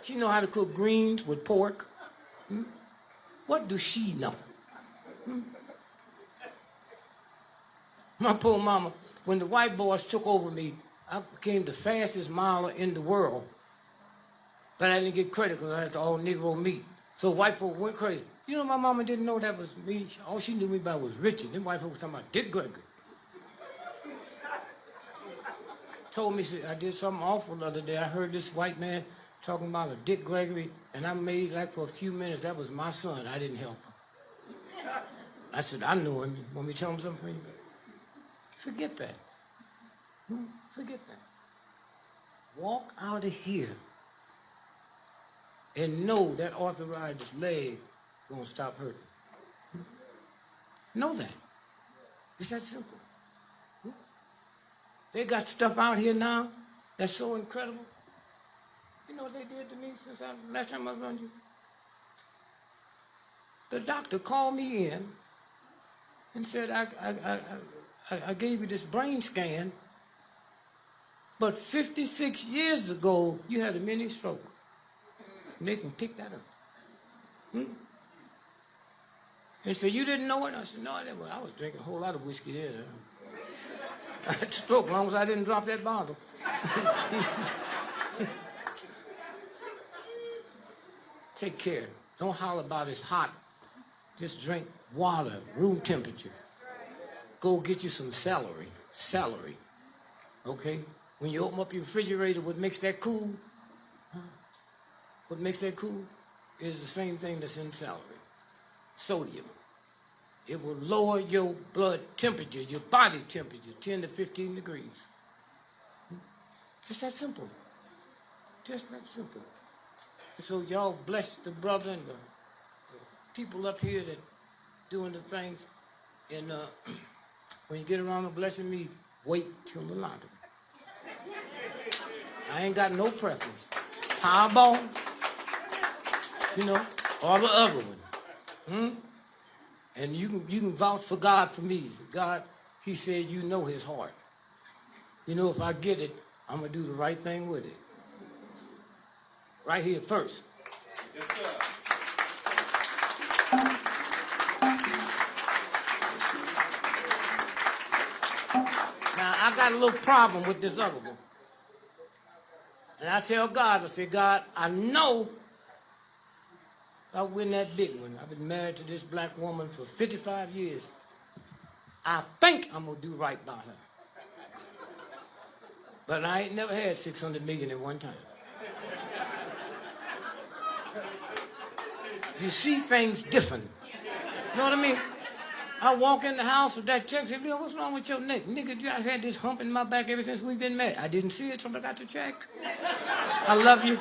She know how to cook greens with pork. What does she know? My poor mama, when the white boys took over me, I became the fastest miler in the world. But I didn't get credit because I had the all Negro meat. So white folk went crazy. You know, my mama didn't know that was me. All she knew me by was Richard. Then white folk was talking about D.Gregory. Told me, said, I did something awful the other day. I heard this white man talking about a D.Gregory, and I made like for a few minutes, that was my son. I didn't help him. I said, I knew him. Want me to tell him something for you? Forget that. Forget that. Walk out of here and know that arthritis leg going to stop hurting. Know that. It's that simple. They got stuff out here now that's so incredible. You know what they did to me since last time I was on you? The doctor called me in and said, I gave you this brain scan, but 56 years ago, you had a mini stroke. And they can pick that up. And so you didn't know it? I said, no, I didn't. I was drinking a whole lot of whiskey there. I had a stroke as long as I didn't drop that bottle. Take care. Don't holler about it's hot. Just drink water, room temperature. Go get you some celery. Celery. Okay? When you open up your refrigerator, what makes that cool? What makes that cool is the same thing that's in celery. Sodium. It will lower your blood temperature, your body temperature, 10 to 15 degrees. Just that simple. Just that simple. So y'all bless the brother and the people up here that doing the things. And when you get around to blessing me, wait till the lottery. I ain't got no preference. Powerball, you know, or the other one. And you can vouch for God for me. God, he said you know his heart. You know, if I get it, I'm going to do the right thing with it. Right here first. Yes, sir. I got a little problem with this other one. And I tell God, I say, God, I know I'll win that big one. I've been married to this black woman for 55 years. I think I'm going to do right by her. But I ain't never had 600 million at one time. You see things different. You know what I mean? I walk in the house with that check and say, Bill, what's wrong with your neck? Nigga, I had this hump in my back ever since we've been married. I didn't see it until I got the check. I love you.